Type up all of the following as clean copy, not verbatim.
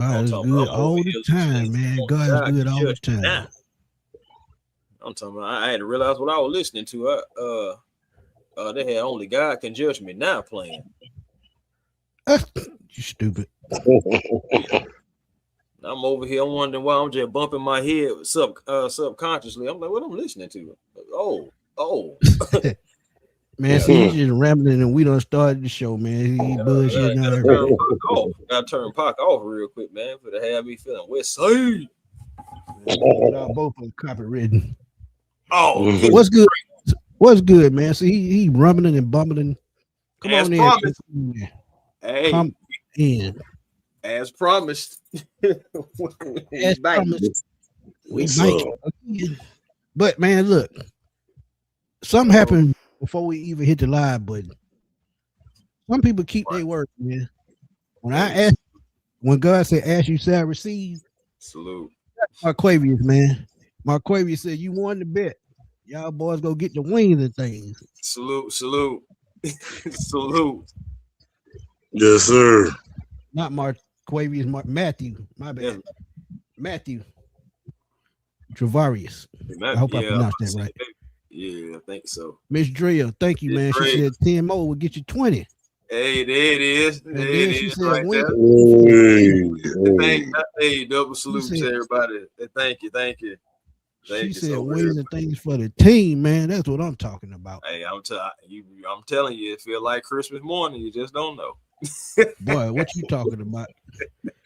God is good all the time, man. God is good all the time. I'm talking about I had to realize what I was listening to. They had only God can judge me now playing. You stupid. I'm over here wondering why I'm just bumping my head subconsciously. I'm like, what I'm listening to? Oh. Man, see, he's just rambling and we done started the show, man. He bullshit now. Gotta turn Pac off real quick, man, for to have me feeling West Side. Y'all both are copywritten. Oh, what's good? What's good, man? See, he rumbling and bumbling. Come as on promised. in. Hey, come in. As promised. As promised. We might. But man, look, something happened before we even hit the live button. Some people keep their word, man. When God said, "Ask you shall receive," salute. Marquavius, man. Marquavius said, "You won the bet. Y'all boys go get the wings and things." Salute. Salute. Yes, sir. Not Marquavius, Matthew. My bad. Yeah. Matthew Travarius. I hope I pronounced that right. Yeah, I think so. Miss Drea, thank you, man. She said 10 more will get you 20. Hey, there it is. And then she said, right hey, double salute to everybody. Thank you. She said wings and things for the team, man. That's what I'm talking about. Hey, I'm telling you, it feel like Christmas morning. You just don't know. Boy, what you talking about?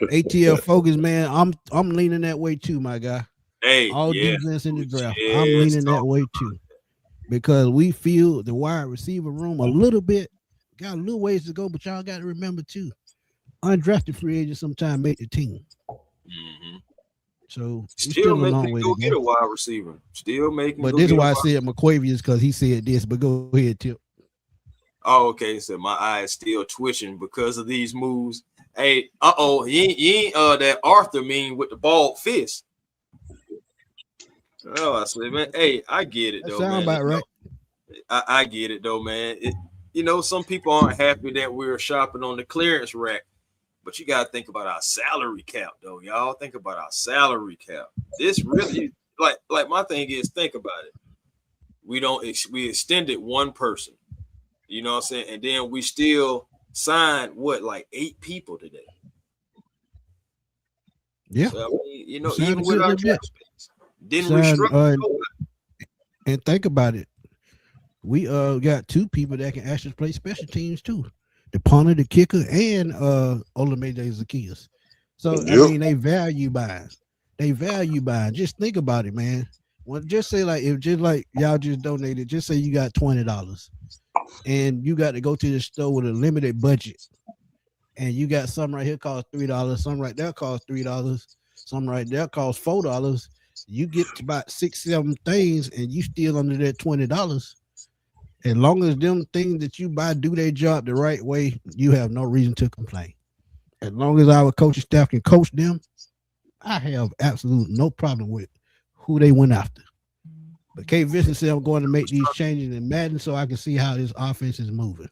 ATL focus, man. I'm leaning that way too, my guy. Hey, all defense in the draft. I'm leaning that way too, because we feel the wide receiver room a little bit. Got a little ways to go, but y'all got to remember too, undrafted free agents sometimes make the team. Mm-hmm. So still making a go get a wide receiver. Still making. But this is why I said McQuavius, because he said this. But go ahead, Tip. Oh, okay. So my eyes still twitching because of these moves. Hey, you ain't that Arthur mean with the bald fist. Oh, I said, man. Hey, I get it though, man. About right. I get it though, man. Some people aren't happy that we're shopping on the clearance rack, but you gotta think about our salary cap, though, y'all. Think about our salary cap. This really, like my thing is, think about it. We extended one person, you know what I'm saying, and then we still signed 8 people today. Yeah, so, I mean, even with our cap space, didn't restructure. And think about it. We got 2 people that can actually play special teams too. The punter, the kicker, and Olamide Zacchaeus. So I mean they value buying. Just think about it, man. Well, just say if y'all just donated, just say you got $20 and you got to go to the store with a limited budget. And you got some right here cost $3, some right there cost $3, some right there cost $4. You get to about 6-7 things and you still under that $20. As long as them things that you buy do their job the right way, you have no reason to complain. As long as our coaching staff can coach them, I have absolutely no problem with who they went after. But Kate Vincent said I'm going to make these changes in Madden so I can see how this offense is moving.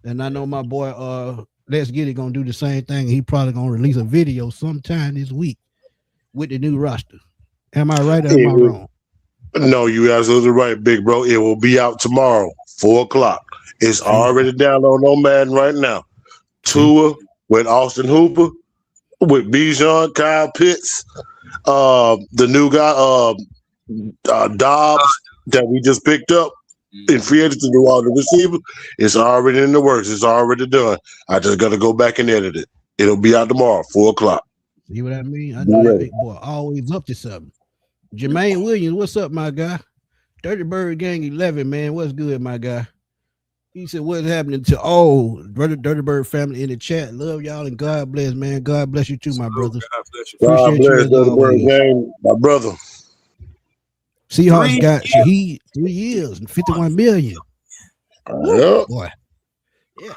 And I know my boy Let's Get It gonna do the same thing. He probably gonna release a video sometime this week with the new roster. Am I right or am I wrong? No, you're absolutely right, big bro. It will be out tomorrow, 4:00. It's already downloaded on Madden right now. Tua with Austin Hooper, with Bijan, Kyle Pitts, the new guy, Dobbs that we just picked up in free agency to all the receiver. It's already in the works. It's already done. I just got to go back and edit it. It'll be out tomorrow, 4:00. See what I mean? I know that big boy always up to something. Jermaine Williams, what's up, my guy? Dirty Bird Gang 11, man. What's good, my guy? He said, what's happening to Dirty Bird family in the chat? Love y'all and God bless, man. God bless you too, my brothers. God bless you. God bless Dirty Bird Gang, my brother. Seahawks got Shaheed 3 years and $51 million. Yeah. Boy. Yeah.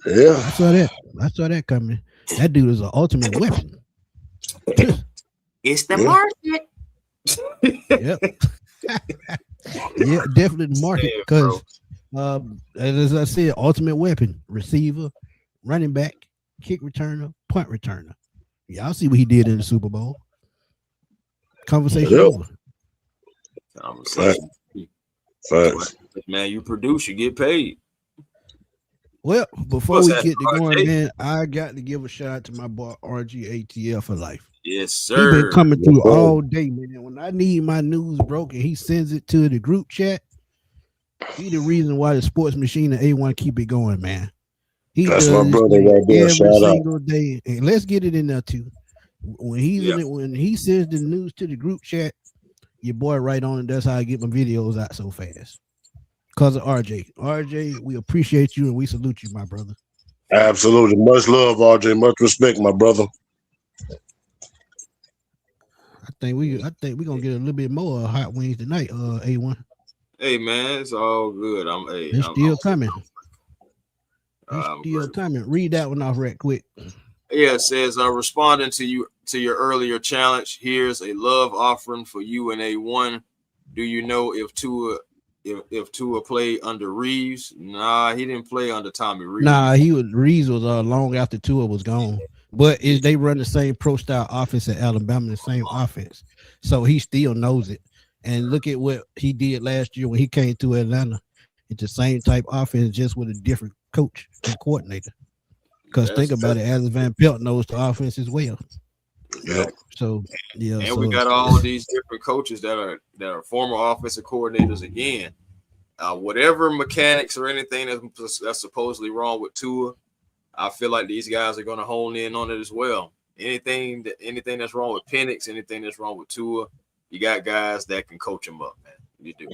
Yeah. I saw that coming. That dude is an ultimate weapon. It's the market. Yep. Yeah, definitely the market because as I said, ultimate weapon, receiver, running back, kick returner, punt returner. Y'all see what he did in the Super Bowl. Conversation Yep. over. Conversation. Facts. Man, you produce, you get paid. Well, before What's we that, get to going, RJ? man, I got to give a shout out to my boy RGATL for life. Yes, He been sir. coming through Yes, sir. all day, man. When I need my news broken, he sends it to the group chat. He the reason why the sports machine and A1 keep it going, man. He That's does my this brother thing right there. every Shout out. single day. And let's get it in there too. When he's Yeah. in it, when he sends the news to the group chat, your boy right on it. That's how I get my videos out so fast. Because of RJ. RJ, we appreciate you and we salute you, my brother. Absolutely. Much love, RJ. Much respect, my brother. I think we're gonna get a little bit more hot wings tonight, A1. Hey, man, it's all good. It's still coming. I'm Still grateful. coming. Read that one off right quick. Yeah, it says responding to your earlier challenge. Here's a love offering for you and A1. Do you know if Tua played under Reeves? Nah, he didn't play under Tommy Reeves. Nah, Reeves was long after Tua was gone. But they run the same pro style offense at Alabama, the same offense. So he still knows it. And look at what he did last year when he came to Atlanta. It's the same type offense, just with a different coach and coordinator. Because think about it, Alex Van Pelt knows the offense as well. Yeah. So yeah, And we got all these different coaches that are former offensive coordinators again. Whatever mechanics or anything that's supposedly wrong with Tua, I feel like these guys are going to hone in on it as well. Anything that's wrong with Penix, anything that's wrong with Tua, you got guys that can coach them up, man. You do.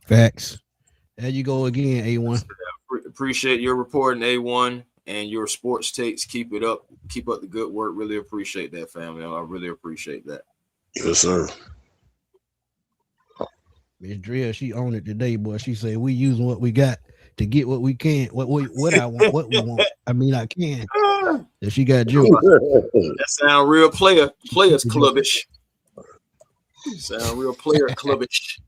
Facts. There you go again, A1. Appreciate your reporting, A1, and your sports takes. Keep it up. Keep up the good work. Really appreciate that, family. I really appreciate that. Yes, sir. Miss Drea, she owned it today, boy. She said we using what we got to get what we can, what I want, what we want. I mean, I can. So she got jokes. That sound real players clubbish. Sound real player clubbish.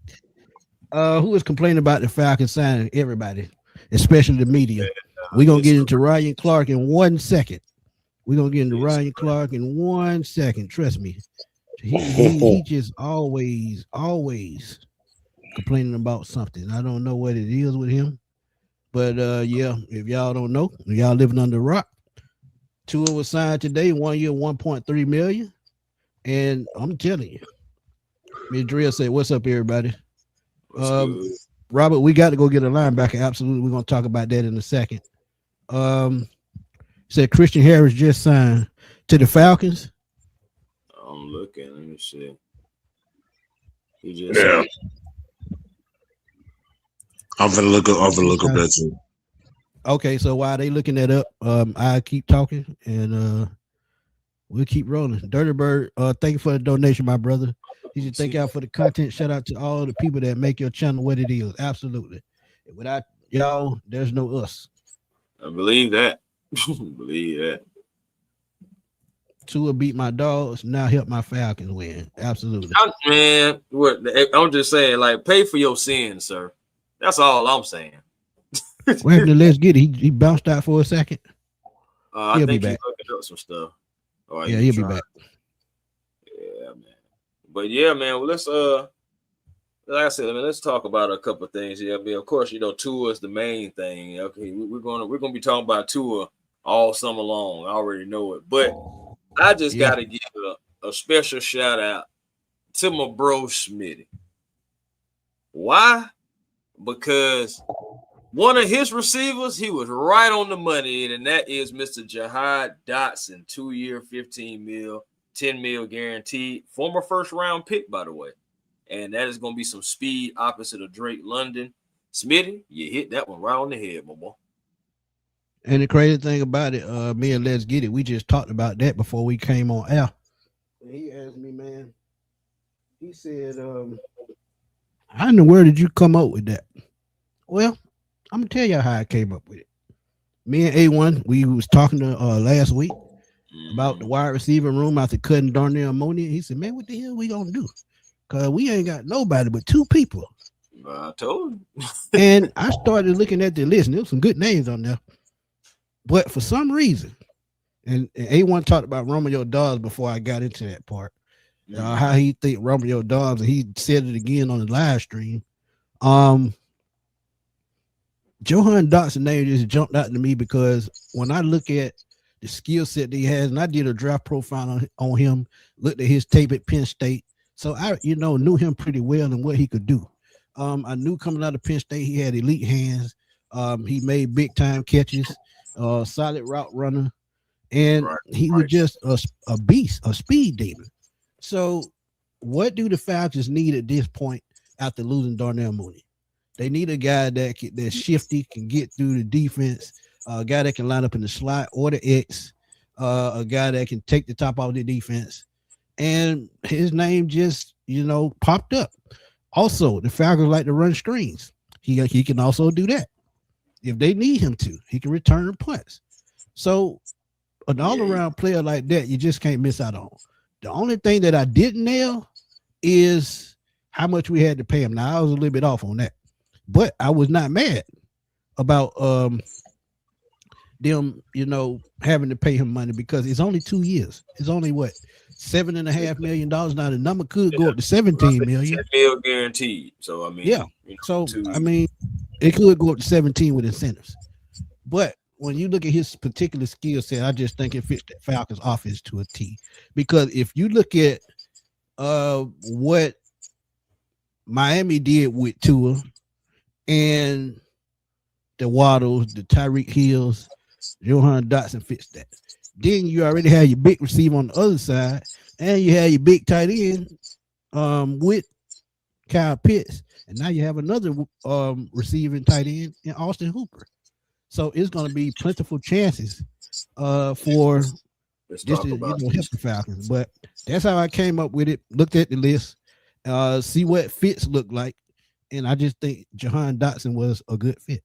Who is complaining about the Falcons signing? Everybody, especially the media. We're gonna get into Ryan Clark in 1 second. We're gonna get into Ryan Clark in 1 second. Trust me. He just always complaining about something. I don't know what it is with him. But yeah, if y'all don't know, y'all living under a rock. Tua was signed today, 1 year, $1.3 million. And I'm telling you, Ms. Drill said, "What's up, everybody?" Robert, we got to go get a linebacker. Absolutely, we're gonna talk about that in a second. Said Christian Harris just signed to the Falcons. I'm looking. Let me see. He just signed. I'm gonna look up that too. Okay, so while they looking that up, I keep talking and we'll keep rolling. Dirty Bird, thank you for the donation, my brother. He said thank y'all for the content. Shout out to all the people that make your channel what it is. Absolutely. Without y'all, there's no us. I believe that. Believe that. Tua beat my dogs. Now help my Falcons win. Absolutely. I'm just saying, like, pay for your sins, sir. That's all I'm saying. What happened to Let's Get It? He bounced out for a second. I think he's looking up some stuff. Yeah, he'll be back. Yeah, man. But yeah, man. Well, let's like I said, let's talk about a couple of things. Yeah, I mean, of course, Tua is the main thing. Okay, we're gonna be talking about Tua all summer long. I already know it, but I just got to give a special shout out to my bro Smitty. Why? Because one of his receivers, he was right on the money, and that is Mr. Jahad Dotson, 2 year, $15 million, $10 million guaranteed, former first round pick, by the way. And that is going to be some speed opposite of Drake London. Smitty, you hit that one right on the head, my boy. And the crazy thing about it, me and Let's Get It, we just talked about that before we came on air. And he asked me, man, he said, how in the world did you come up with that? Well, I'm going to tell you how I came up with it. Me and A1, we was talking to last week about the wide receiver room after cutting Darnell Mooney. He said, man, what the hell we going to do? Because we ain't got nobody but two people. I told him. And I started looking at the list, and there was some good names on there. But for some reason, And A1 talked about Romeo Dobbs before I got into that part. How he think Romeo Dobbs, and he said it again on the live stream. Johan Dotson name just jumped out to me because when I look at the skill set that he has, and I did a draft profile on him, looked at his tape at Penn State, so I knew him pretty well and what he could do. I knew coming out of Penn State he had elite hands. He made big time catches, solid route runner, and he was just a beast, a speed demon. So, what do the Falcons need at this point after losing Darnell Mooney? They need a guy that's shifty, can get through the defense, a guy that can line up in the slot or the X, a guy that can take the top off the defense. And his name just, popped up. Also, the Falcons like to run screens. He can also do that. If they need him to, he can return punts. So, an all-around player like that, you just can't miss out on. The only thing that I didn't nail is how much we had to pay him. Now, I was a little bit off on that. But I was not mad about them, having to pay him money because it's only 2 years. It's only $7.5 million. Now the number could go up to 17 million. $10 guaranteed. So I mean, it could go up to 17 with incentives. But when you look at his particular skill set, I just think it fits the Falcons offense to a T. Because if you look at what Miami did with Tua and the Waddles, the Tyreek Hills, Johan Dotson fits that. Then you already have your big receiver on the other side, and you have your big tight end with Kyle Pitts, and now you have another receiving tight end in Austin Hooper. So it's going to be plentiful chances for this to help the Falcons. But that's how I came up with it. Looked at the list, see what fits look like, and I just think Johan Dotson was a good fit.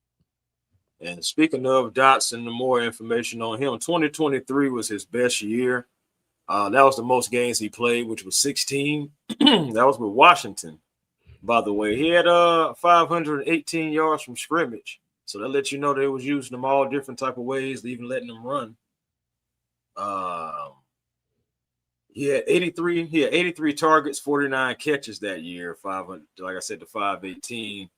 And speaking of Dotson, the more information on him, 2023 was his best year. That was the most games he played, which was 16. That was with Washington, by the way. He had 518 yards from scrimmage. So that lets you know they was using them all different type of ways, even letting them run. He had 83 targets, 49 catches that year. 500, like I said, the 518.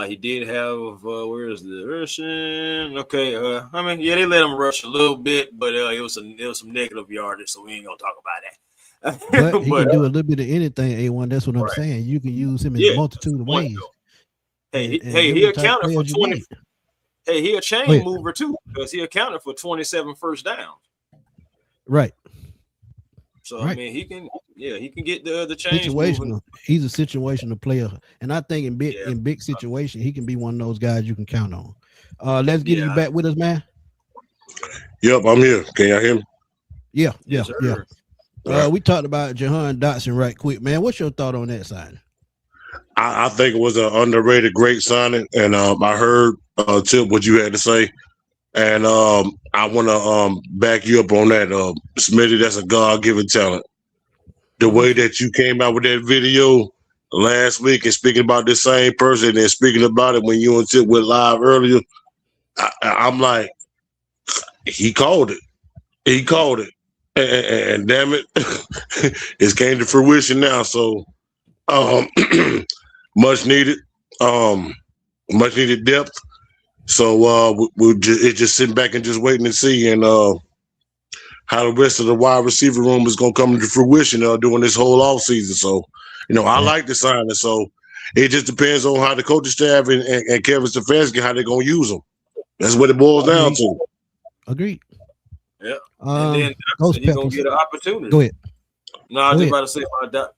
He did have where is the rushing? Okay, they let him rush a little bit, but it was some negative yardage, so we ain't gonna talk about that. But he can do a little bit of anything, A1. That's what I'm saying. You can use him in a multitude of ways. He accounted for 20. Hey, he a chain mover too, because he accounted for 27 first downs. Right. So I mean, he can get the change. Situational. He's a situational player, and I think in big situation, he can be one of those guys you can count on. Let's get you back with us, man. Yep, I'm here. Can y'all hear me? Yeah. Right. We talked about Johan Dotson right quick, man. What's your thought on that signing? I think it was an underrated, great signing, and I heard Tip what you had to say. And I want to back you up on that, Smitty. That's a God-given talent. The way that you came out with that video last week and speaking about this same person and speaking about it when you and Tip went live earlier, I'm like, he called it. He called it. And damn it, it's came to fruition now. So much needed depth. So we're just sitting back and just waiting to see and how the rest of the wide receiver room is going to come into fruition during this whole offseason. So, I like the signing. So it just depends on how the coaching staff and Kevin Stefanski, how they're going to use them. That's what it boils down to. Agreed. Yeah. And then he's going to get an opportunity. Go ahead. No, I was just about to say,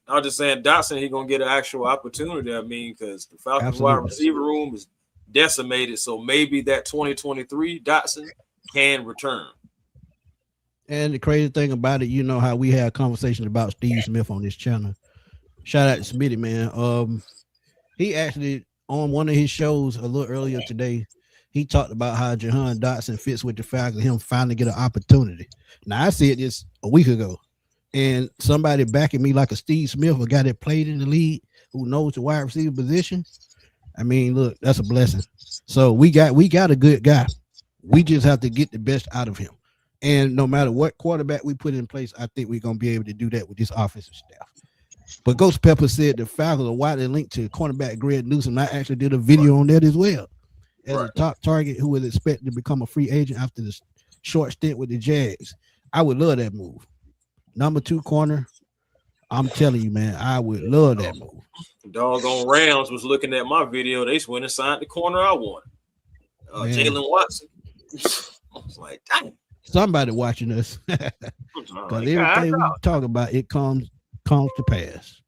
I was just saying Dotson, he's going to get an actual opportunity. I mean, because the Falcons wide receiver room is decimated. So maybe that 2023 Dotson can return. And the crazy thing about it, how we had conversations about Steve Smith on this channel. Shout out to Smitty, man. He actually on one of his shows a little earlier today, he talked about how Johan Dotson fits with the Falcons, him finally get an opportunity. Now I said this a week ago, and somebody backing me like a Steve Smith, a guy that played in the league, who knows the wide receiver position. I mean, look, that's a blessing. So we got a good guy. We just have to get the best out of him. And no matter what quarterback we put in place, I think we're gonna be able to do that with this offensive staff. But Ghost Pepper said the Falcons are widely linked to cornerback Greg Newsome. I actually did a video on that as well. As a top target who was expected to become a free agent after the short stint with the Jags. I would love that move. Number 2 corner. I'm telling you, man, I would love that move. Doggone Rams was looking at my video. They went and signed the corner I wanted. Jalen Watson. I was like, dang. Somebody watching us. Because everything we talk about, it comes to pass.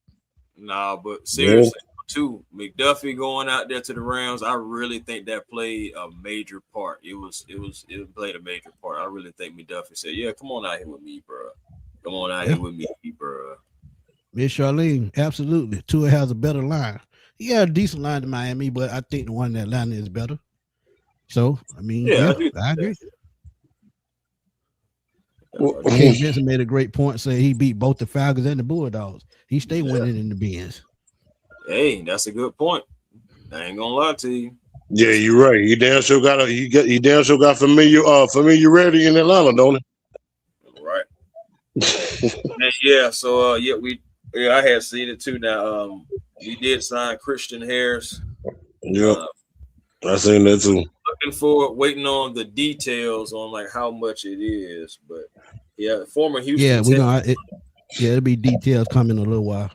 Nah, but seriously, too, McDuffie going out there to the Rams, I really think that played a major part. It played a major part. I really think McDuffie said, yeah, come on out here with me, bro. Come on out here with me, bro. Miss Charlene, absolutely. Tua has a better line. He had a decent line to Miami, but I think the one in Atlanta is better. So, I mean, I agree. Kay Jensen made a great point saying he beat both the Falcons and the Bulldogs. He stayed winning in the Benz. Hey, that's a good point. I ain't gonna lie to you. Yeah, you're right. He damn sure got familiarity in Atlanta, don't he? Right. So I had seen it too. Now we did sign Christian Harris. Yeah, I seen that too. Looking forward, waiting on the details on like how much it is, but yeah, former Houston. It'll be details coming in a little while.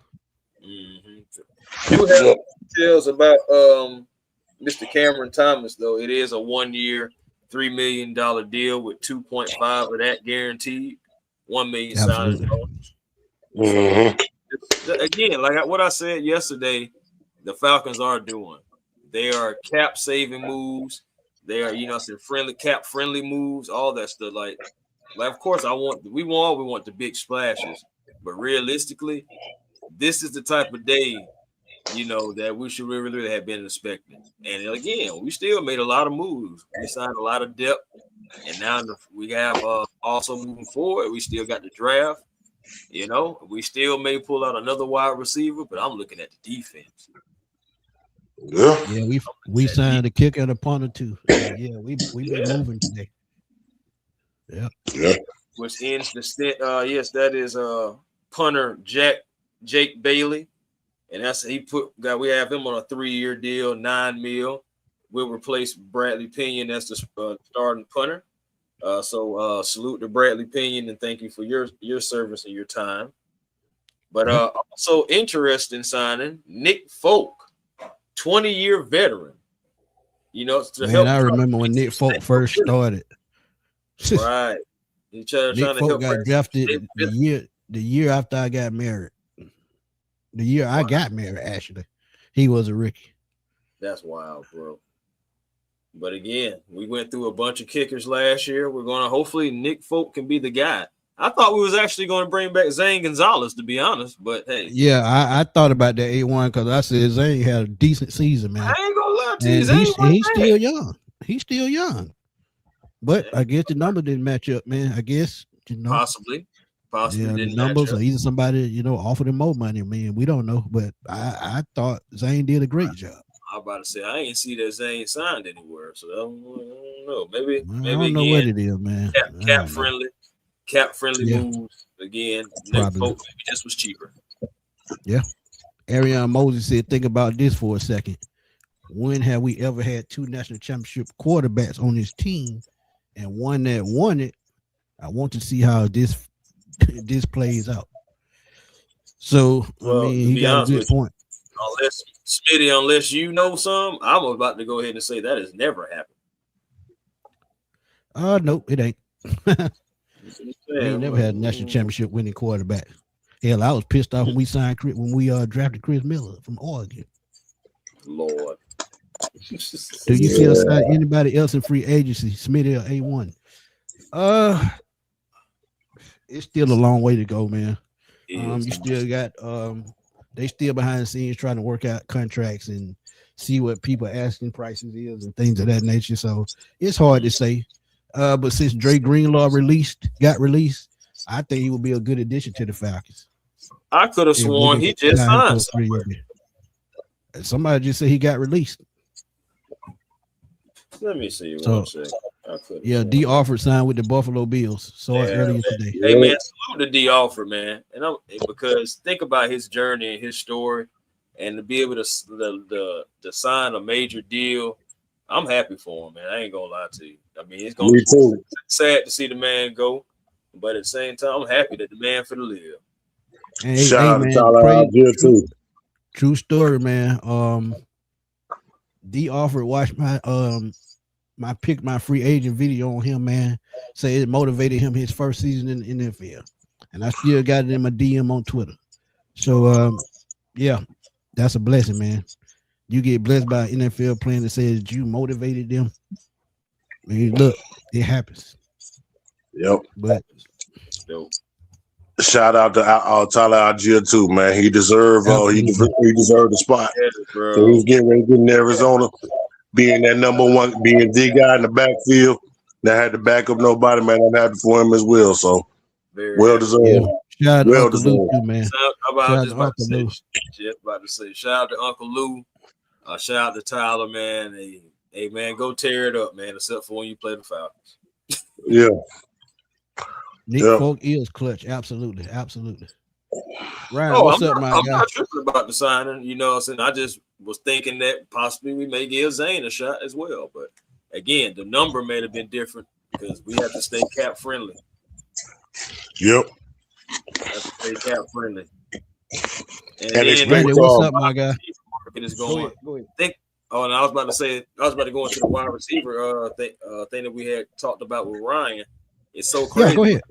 You have details about Mr. Cameron Thomas though. It is a 1-year, $3 million deal with 2.5 of that guaranteed. $1 million signing bonus. Again, like what I said yesterday, the Falcons are doing. They are cap saving moves. They are, some cap friendly moves, all that stuff. Like of course, we want the big splashes, but realistically, this is the type of day, that we should really have been expecting. And again, we still made a lot of moves. We signed a lot of depth, and now we have also moving forward. We still got the draft. We still may pull out another wide receiver, but I'm looking at the defense. Yeah, we signed a kicker and a punter too. We been moving today. Yeah. Which ends the stint. Yes, that is punter Jake Bailey, and that's we have him on a 3-year deal, $9 million. We'll replace Bradley Pinion as the starting punter. So salute to Bradley Pinion and thank you for your service and your time. But also interesting signing Nick Folk. 20-year veteran, I remember when Nick Folk first started. Right, Nick Folk got drafted the year after I got married. The year I got married, actually, he was a rookie. That's wild, bro. But again, we went through a bunch of kickers last year. We're gonna hopefully Nick Folk can be the guy. I thought we was actually going to bring back Zane Gonzalez, to be honest. But hey, yeah, I thought about that 8-1 because I said Zane had a decent season, man. I ain't gonna lie to you, he's still young. He's still young, but I guess the number didn't match up, man. I guess possibly. Yeah, the numbers are either somebody offered him more money, man. We don't know, but I thought Zane did a great job. I was about to say I ain't see that Zane signed anywhere, so I don't know. Maybe I don't know what it is, man. Cap friendly moves again. Nick Folk maybe just was cheaper. Yeah. Ariana Moses said, think about this for a second. When have we ever had 2 national championship quarterbacks on this team and one that won it? I want to see how this plays out. So, he got a good point. Unless you know some, I'm about to go ahead and say that has never happened. Nope, it ain't. We ain't never had a national championship winning quarterback. Hell, I was pissed off when we drafted Chris Miller from Oregon. Lord. Do you feel sign anybody else in free agency, Smitty or A1? It's still a long way to go, man. You still got they still behind the scenes trying to work out contracts and see what people asking prices is and things of that nature. So it's hard to say. But since Dre Greenlaw got released, I think he would be a good addition to the Falcons. I could have sworn he just signed. Somebody just said he got released. Let me see. One second. Yeah, D. Alford signed with the Buffalo Bills. Saw it earlier today. Hey man, salute to D. Alford, man, and because think about his journey and his story, and to be able to sign a major deal, I'm happy for him, man. I ain't gonna lie to you. I mean, it's gonna be sad to see the man go, but at the same time, I'm happy that the man for the live. And shout out to Tyler true story, man. D. Alford watched my my free agent video on him, man. Say it motivated him his first season in the NFL, and I still got it in my DM on Twitter. So yeah, that's a blessing, man. You get blessed by an NFL player that says you motivated them. I mean, look, it happens. Yep. But shout out to Tyler Algier too, man. He deserved he deserved the spot. So he's getting ready to get in Arizona, being that number one, being the guy in the backfield that had to back up nobody, man. I'm happy for him as well. So well deserved. Yeah. Shout out to Uncle Lou too, man. About to say, shout out to Uncle Lou. Shout out to Tyler, man. Hey, man, go tear it up, man. Except for when you play the Falcons. Yeah. Nick Folk is clutch. Absolutely. Ryan, what's up, my guy? I'm not tripping about the signing. You know what I'm saying? I just was thinking that possibly we may give Zane a shot as well. But again, the number may have been different because we have to stay cap friendly. Yep. Have to stay cap friendly. And Randy, what's up, my guy? Is going. Go ahead. And I was about to go into the wide receiver thing that we had talked about with Ryan. It's so crazy. Yeah, go ahead.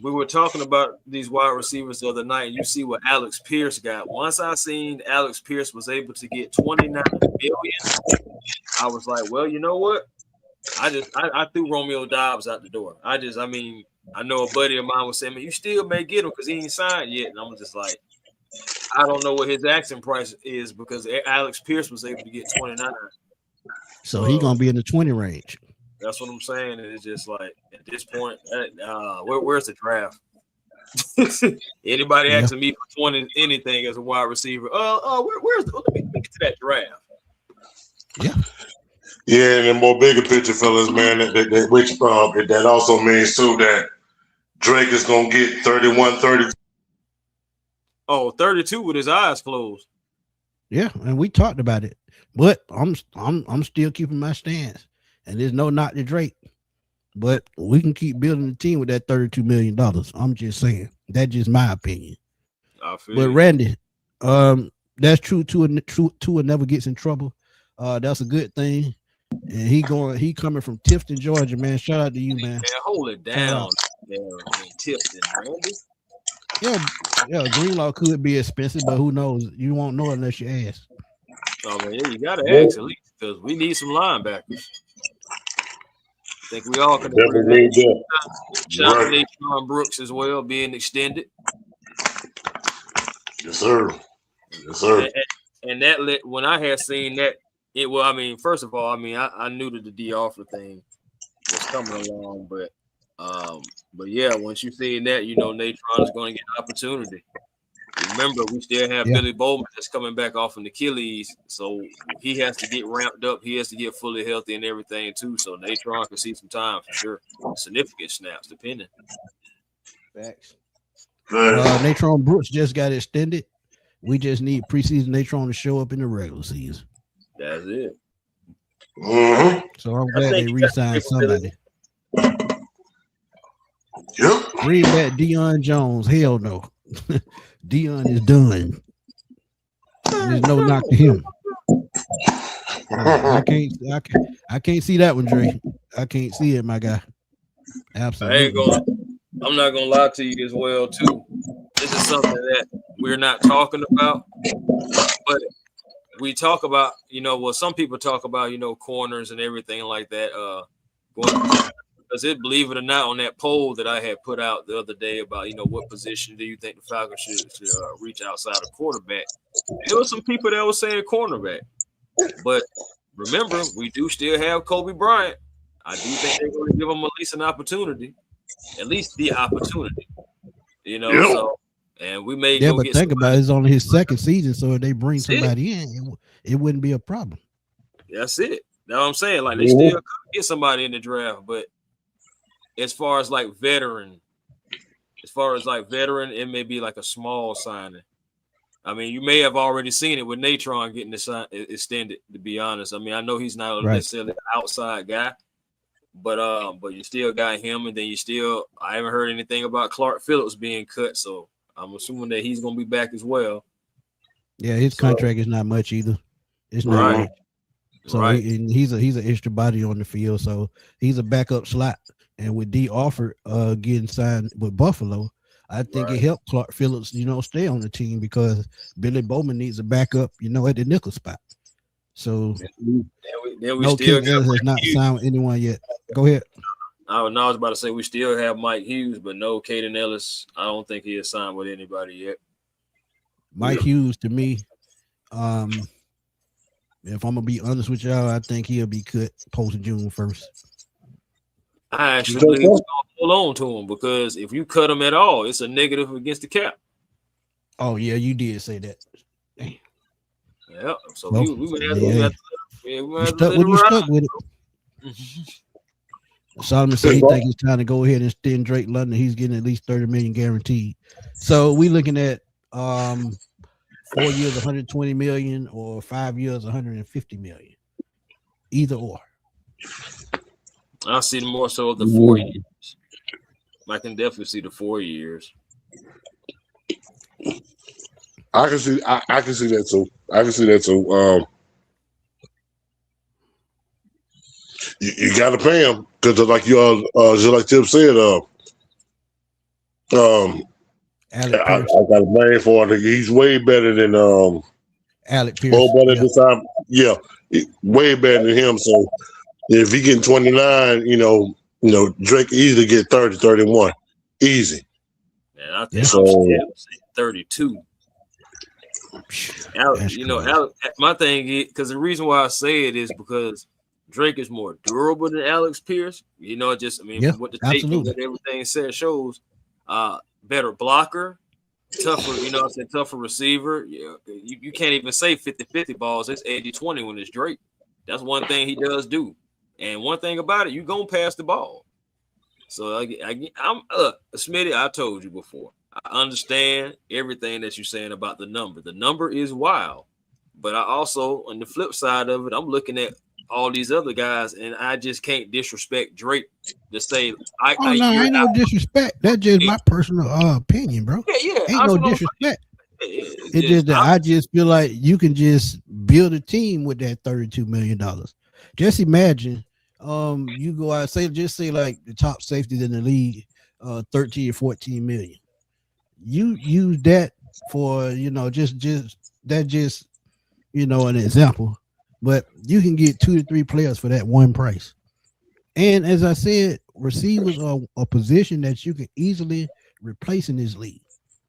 We were talking about these wide receivers the other night, and you see what Alex Pierce got. Once I seen Alex Pierce was able to get $29 million, I was like, well, you know what? I threw Romeo Dobbs out the door. I know a buddy of mine was saying, man, you still may get him because he ain't signed yet. And I'm just like, I don't know what his asking price is because Alex Pierce was able to get 29. So he's gonna be in the 20 range. That's what I'm saying. It's just like at this point, where's the draft? Anybody asking me for 20 anything as a wide receiver? Where's let me get to that draft. Yeah. Yeah, and then more bigger picture, fellas, man. That also means too that Drake is gonna get 31, 32. Oh, 32 with his eyes closed. Yeah, and we talked about it, but I'm still keeping my stance, and there's no knock to Drake, but we can keep building the team with that $32 million. I'm just saying that's just my opinion. But Randy, that's true. Tua never gets in trouble. That's a good thing, and he coming from Tifton, Georgia, man. Shout out to you, man. Hold it down there in Tifton, Randy. Yeah, Greenlaw could be expensive, but who knows? You won't know unless you ask. Oh man, you gotta ask at least because we need some linebackers. I think we all can agree. Shout out to Nathan Brooks as well being extended. Yes, sir. And that when I had seen that, first of all, I knew that the D offer thing was coming along, but yeah, once you seen that, you know Natron is going to get an opportunity. Remember, we still have Billy Bowman that's coming back off an Achilles, so he has to get ramped up. He has to get fully healthy and everything too. So Natron can see some time for sure. Significant snaps, depending. Facts. Natron Brooks just got extended. We just need preseason Natron to show up in the regular season. That's it. Mm-hmm. So I'm glad they re-signed somebody. Yep. Bring back Deion Jones. Hell no. Deion is done. There's no knock to him. I can't see that one, Dre. I can't see it, my guy. Absolutely. I'm not gonna lie to you as well, too. This is something that we're not talking about, but we talk about, some people talk about, corners and everything like that. Because believe it or not, on that poll that I had put out the other day about, what position do you think the Falcons should reach outside of quarterback? There were some people that were saying cornerback. But remember, we do still have Kobe Bryant. I do think they're going to give him at least an opportunity. At least the opportunity. So, and we may but think about it, it's only his second season, so if they bring somebody in, it wouldn't be a problem. That's it. Now what I'm saying, like they still could get somebody in the draft, but as far as veteran, it may be like a small signing. I mean, you may have already seen it with Natron getting extended. To be honest, I mean, I know he's not necessarily an outside guy, but you still got him, and then I haven't heard anything about Clark Phillips being cut, so I'm assuming that he's gonna be back as well. Yeah, his contract is not much either. It's not much. So he's an extra body on the field, so he's a backup slot. And with D. Alford getting signed with Buffalo, I think it helped Clark Phillips, stay on the team because Billy Bowman needs a backup, at the nickel spot. So then we no, still Ken Ellis has not signed with anyone yet. Go ahead. I was about to say we still have Mike Hughes, but no, Caden Ellis. I don't think he has signed with anybody yet. Mike Hughes, to me, if I'm gonna be honest with y'all, I think he'll be cut post June 1st. I actually believe we're gonna hold on to him because if you cut him at all, it's a negative against the cap. Oh yeah, you did say that. Damn. Yeah, so we might have to stuck with you stuck with it. Solomon said he thinks it's time to go ahead and extend Drake London. He's getting at least 30 million guaranteed. So we looking at 4 years, 120 million, or 5 years, 150 million. Either or. I see more so of the 4 years. I can definitely see the 4 years. I can see that too. I can see that too. You got to pay him because, like you all, just like Tim said, I got a name for him. He's way better than Alec Pierce. Better this time. Yeah, way better than him. So if he getting 29, Drake easily get 30, 31. Easy. And I think I'm 32. Alex, my thing is because the reason why I say it is because Drake is more durable than Alex Pierce. What the tape and what everything said shows. Better blocker, tougher, tougher receiver. Yeah, you can't even say 50-50 balls. It's 80-20 when it's Drake. That's one thing he does do. And one thing about it, you gonna pass the ball. So I'm Smitty, I told you before. I understand everything that you're saying about the number. The number is wild. But I also, on the flip side of it, I'm looking at all these other guys, and I just can't disrespect Drake to say ain't no disrespect. That's just my personal opinion, bro. Yeah. Ain't no disrespect. It's just that I just feel like you can just build a team with that $32 million. Just imagine you go out, say like the top safeties in the league, 13 or 14 million. You use that for an example. But you can get 2 to 3 players for that one price. And as I said, receivers are a position that you can easily replace in this league.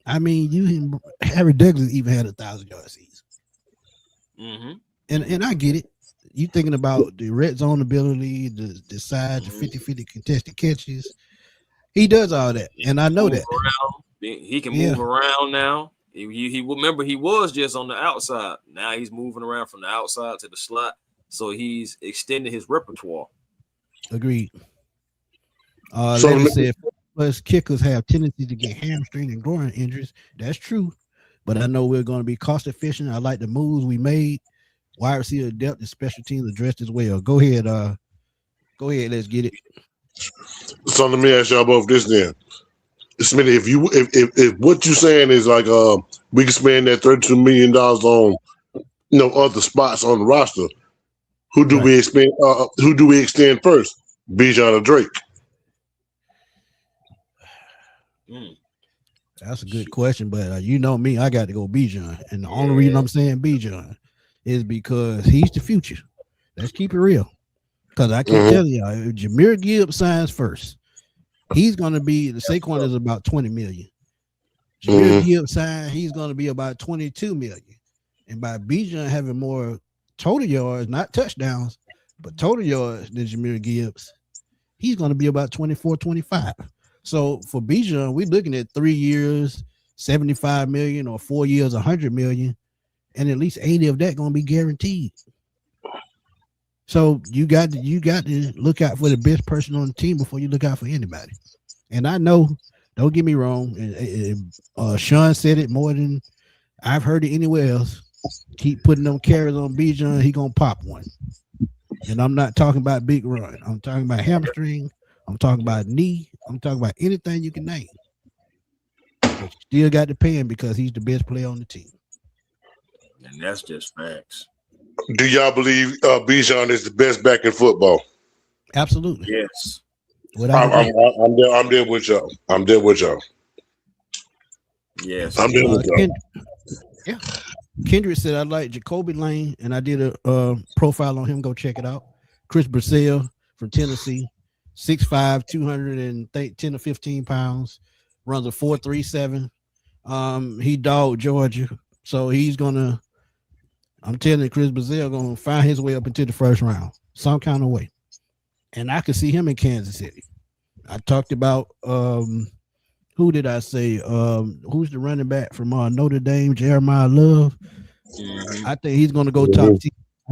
I mean, Harry Douglas even had 1,000-yard season. Mm-hmm. And I get it. You thinking about the red zone ability, the size, the 50-50 contested catches. He does all that, and I know that. He can move around now. He remember he was just on the outside. Now he's moving around from the outside to the slot, so he's extending his repertoire. Agreed. Lenny said, plus kickers have tendency to get hamstring and groin injuries. That's true, but I know we're going to be cost efficient. I like the moves we made. Wide receiver depth and special teams addressed as well. Go ahead. Let's get it. So let me ask y'all both this then. Smitty, if what you're saying is like we can spend that $32 million on other spots on the roster, who do we extend first? Bijan or Drake? That's a good question, but you know me, I got to go Bijan, and the only reason I'm saying Bijan is because he's the future. Let's keep it real, because I can tell you, if Jahmyr Gibbs signs first, he's going to be, the Saquon is about 20 million. Jahmyr Gibbs sign, he's going to be about 22 million. And by Bijan having more total yards, not touchdowns, but total yards than Jahmyr Gibbs, he's going to be about 24, 25. So for Bijan, we're looking at 3 years, 75 million, or 4 years, 100 million. And at least 80 of that going to be guaranteed. So you got to look out for the best person on the team before you look out for anybody. And I know, don't get me wrong, Sean said it more than I've heard it anywhere else. Keep putting them carries on Bijan, he gonna pop one. And I'm not talking about big run. I'm talking about hamstring. I'm talking about knee. I'm talking about anything you can name. But you still got to pay him because he's the best player on the team. And that's just facts. Do y'all believe Bijan is the best back in football? Absolutely. Yes. I'm there with y'all. I'm there with y'all. Yes. I'm there with y'all. Yeah. Kendrick said I like Jacoby Lane, and I did a profile on him. Go check it out. Chris Brazil from Tennessee, 6'5", 210 to 15 pounds, runs a 4.37. He dogged Georgia, so he's gonna. I'm telling you, Chris Brazil gonna find his way up into the first round, some kind of way, and I could see him in Kansas City. I talked about who did I say? Who's the running back from Notre Dame? Jeremiah Love. Mm-hmm. I think he's gonna go top 10.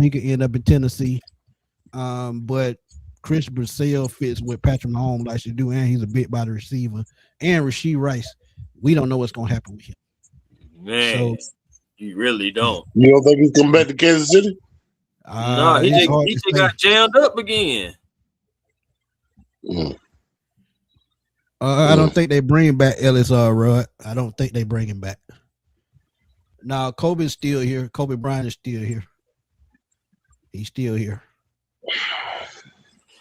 He could end up in Tennessee. But Chris Brazil fits what Patrick Mahomes likes to do, and he's a bit by the receiver. And Rashee Rice, we don't know what's gonna happen with him. Man, so, you really don't. You don't think he's coming back to Kansas City? No, he just got jammed up again. I don't think they bring back Ellis Rudd. I don't think they bring him back. Now, Kobe's still here. Kobe Bryant is still here. He's still here.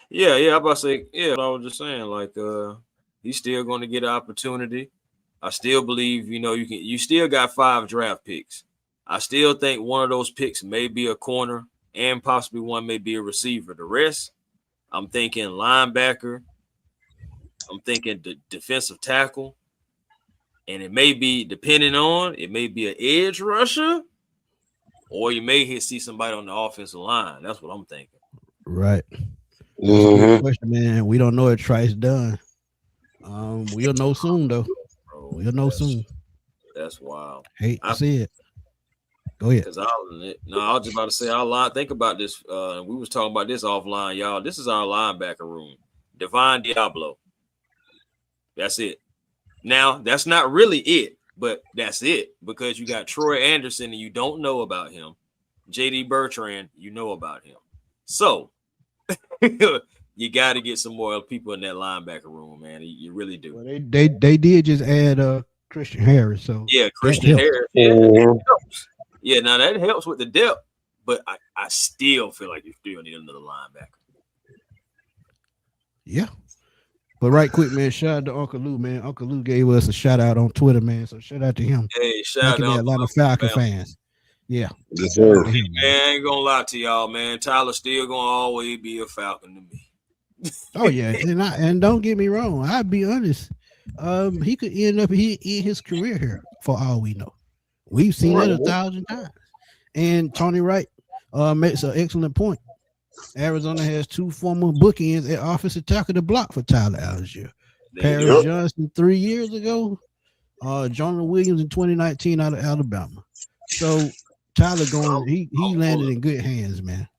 Yeah, I'm about to say, I was just saying, like, he's still going to get an opportunity. I still believe, you still got 5 draft picks. I still think one of those picks may be a corner and possibly one may be a receiver. The rest, I'm thinking linebacker. I'm thinking the defensive tackle. And it may be, depending on, it may be an edge rusher, or you may see somebody on the offensive line. That's what I'm thinking. Right. That's a good question, man. We don't know if Trice done. We'll know soon, though. Bro, we'll know soon. That's wild. Hate to see it. Go ahead. I was just about to say, think about this. We was talking about this offline, y'all. This is our linebacker room. Divine Diablo. That's it. Now, that's not really it, but that's it, because you got Troy Anderson and you don't know about him. JD Bertrand, you know about him. So you got to get some more people in that linebacker room, man. You really do. Well, they did just add Christian Harris. So yeah, Christian Harris. Yeah, that helps. Yeah, now that helps with the depth, but I still feel like you still need another linebacker. Yeah. But right quick, man, shout out to Uncle Lou, man. Uncle Lou gave us a shout out on Twitter, man. So shout out to him. Hey, shout out to a lot of Falcon fans. Yeah. Yes, sir. Man, I ain't gonna lie to y'all, man. Tyler's still gonna always be a Falcon to me. Oh yeah, and don't get me wrong. I'll be honest. He could end up in his career here for all we know. We've seen it 1,000 times. And Tony Wright makes an excellent point. Arizona has 2 former bookends at offensive tackle to block for Tyler Algier. Paris Johnson 3 years ago. Jonah Williams in 2019 out of Alabama. So Tyler he landed in good hands, man.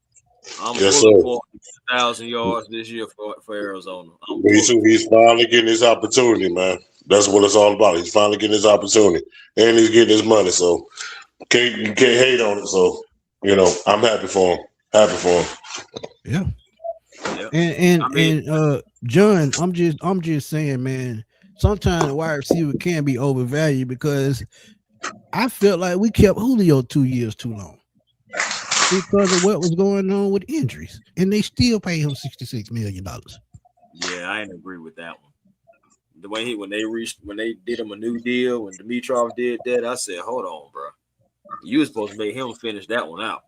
I'm looking for 1,000 yards this year for Arizona. He's finally getting his opportunity, man. That's what it's all about. He's finally getting his opportunity, and he's getting his money. So you can't hate on it. So I'm happy for him. Yeah. And John, I'm just saying, man. Sometimes the wide receiver can be overvalued because I felt like we kept Julio 2 years too long because of what was going on with injuries, and they still pay him $66 million. Yeah, I didn't agree with that one. The way when they did him a new deal, when Dimitrov did that, I said, "Hold on, bro. You were supposed to make him finish that one out."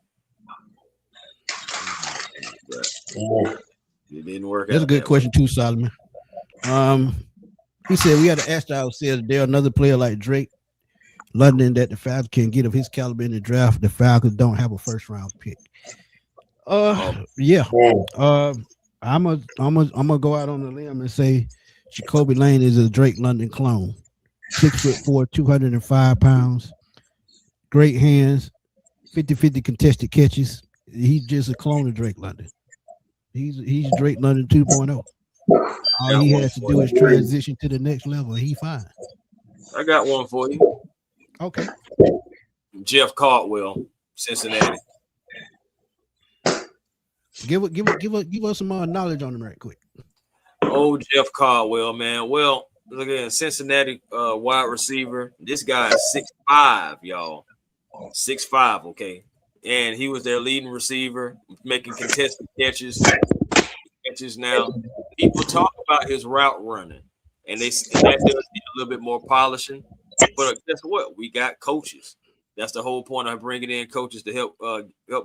But it didn't work out. That's a good question too, Solomon. He said we had to ask ourselves, is there another player like Drake London that the Falcons can get of his caliber in the draft? The Falcons don't have a first round pick. Yeah. I'm gonna go out on a limb and say Jacoby Lane is a Drake London clone. 6'4", 205 pounds, great hands, 50-50 contested catches. He's just a clone of Drake London. He's Drake London 2.0. All he has to do is transition to the next level. He fine. I got one for you. Okay. Jeff Caldwell, Cincinnati. Give us some more knowledge on him right quick. Oh, Jeff Caldwell, man. Well, look at Cincinnati wide receiver. This guy is 6'5", y'all. 6'5", okay. And he was their leading receiver, making contested catches. Now, people talk about his route running, and that does need a little bit more polishing. But guess what? We got coaches. That's the whole point of bringing in coaches to help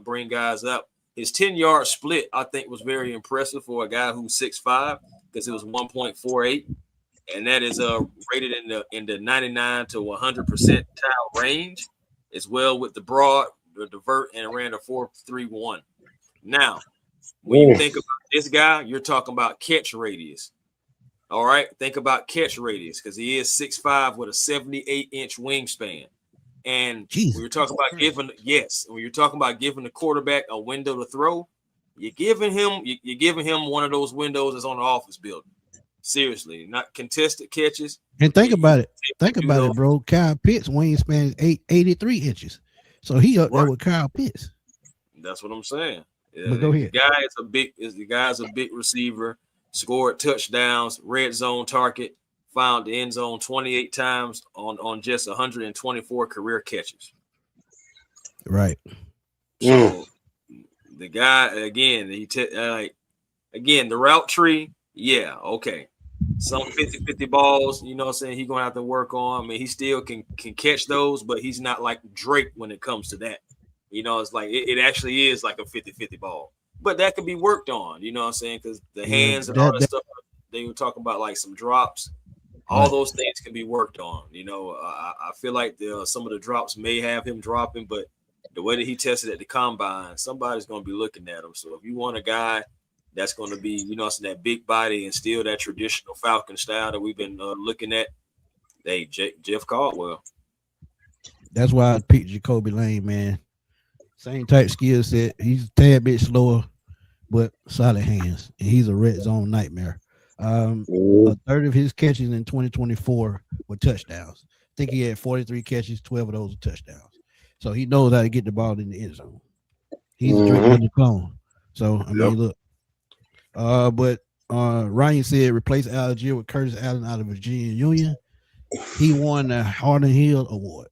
bring guys up. His 10-yard split, I think, was very impressive for a guy who's 6'5", because it was 1.48, and that is rated in the 99 to 100 percentile range, as well with the broad, the divert, and ran a 4.31. Now, when you think about this guy, you're talking about catch radius. All right, think about catch radius, because he is 6'5" with a 78-inch wingspan. And when you're talking about giving the quarterback a window to throw, you're giving him one of those windows that's on the office building. Seriously, not contested catches. And think about it, bro. Kyle Pitts' wingspan is 83 inches, so he up there with Kyle Pitts. That's what I'm saying. But go ahead. The guy's a big receiver. Scored touchdowns, red zone target, found the end zone 28 times on just 124 career catches. Right. So the guy again, the route tree, yeah, okay. Some 50-50 balls, you know what I'm saying, he's gonna have to work on. I mean, he still can catch those, but he's not like Drake when it comes to that. You know, it's like it actually is like a 50-50 ball. But that could be worked on, you know what I'm saying? Because the hands and all that stuff, they were talking about like some drops. All those things can be worked on. You know, I feel like some of the drops may have him dropping, but the way that he tested at the combine, somebody's going to be looking at him. So if you want a guy that's going to be, you know, that big body and still that traditional Falcon style that we've been looking at, hey, Jeff Caldwell. That's why I picked Jacoby Lane, man. Same type skill set. He's a tad bit slower, but solid hands. And he's a red zone nightmare. A third of his catches in 2024 were touchdowns. I think he had 43 catches, 12 of those were touchdowns. So he knows how to get the ball in the end zone. He's a Drake London clone. So I mean, look. But Ryan said replace Algier with Curtis Allen out of Virginia Union. He won the Hardin Hill Award.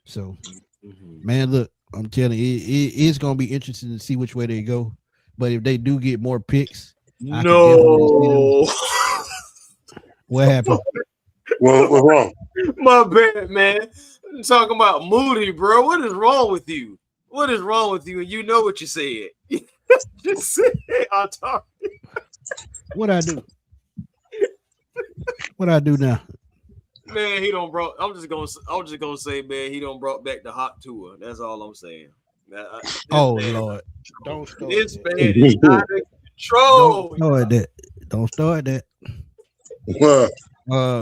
So, man, look, I'm telling you, it's going to be interesting to see which way they go. But if they do get more picks, no. What happened? What's wrong? My bad, man. I'm talking about Moody, bro. What is wrong with you? What is wrong with you? And you know what you said. Just say I'm talking. What I do? What I do now? Man, he don't brought. I'm just gonna say, man, he don't brought back the hot tour. That's all I'm saying. Lord, don't start this that. man is out of control. Don't start that.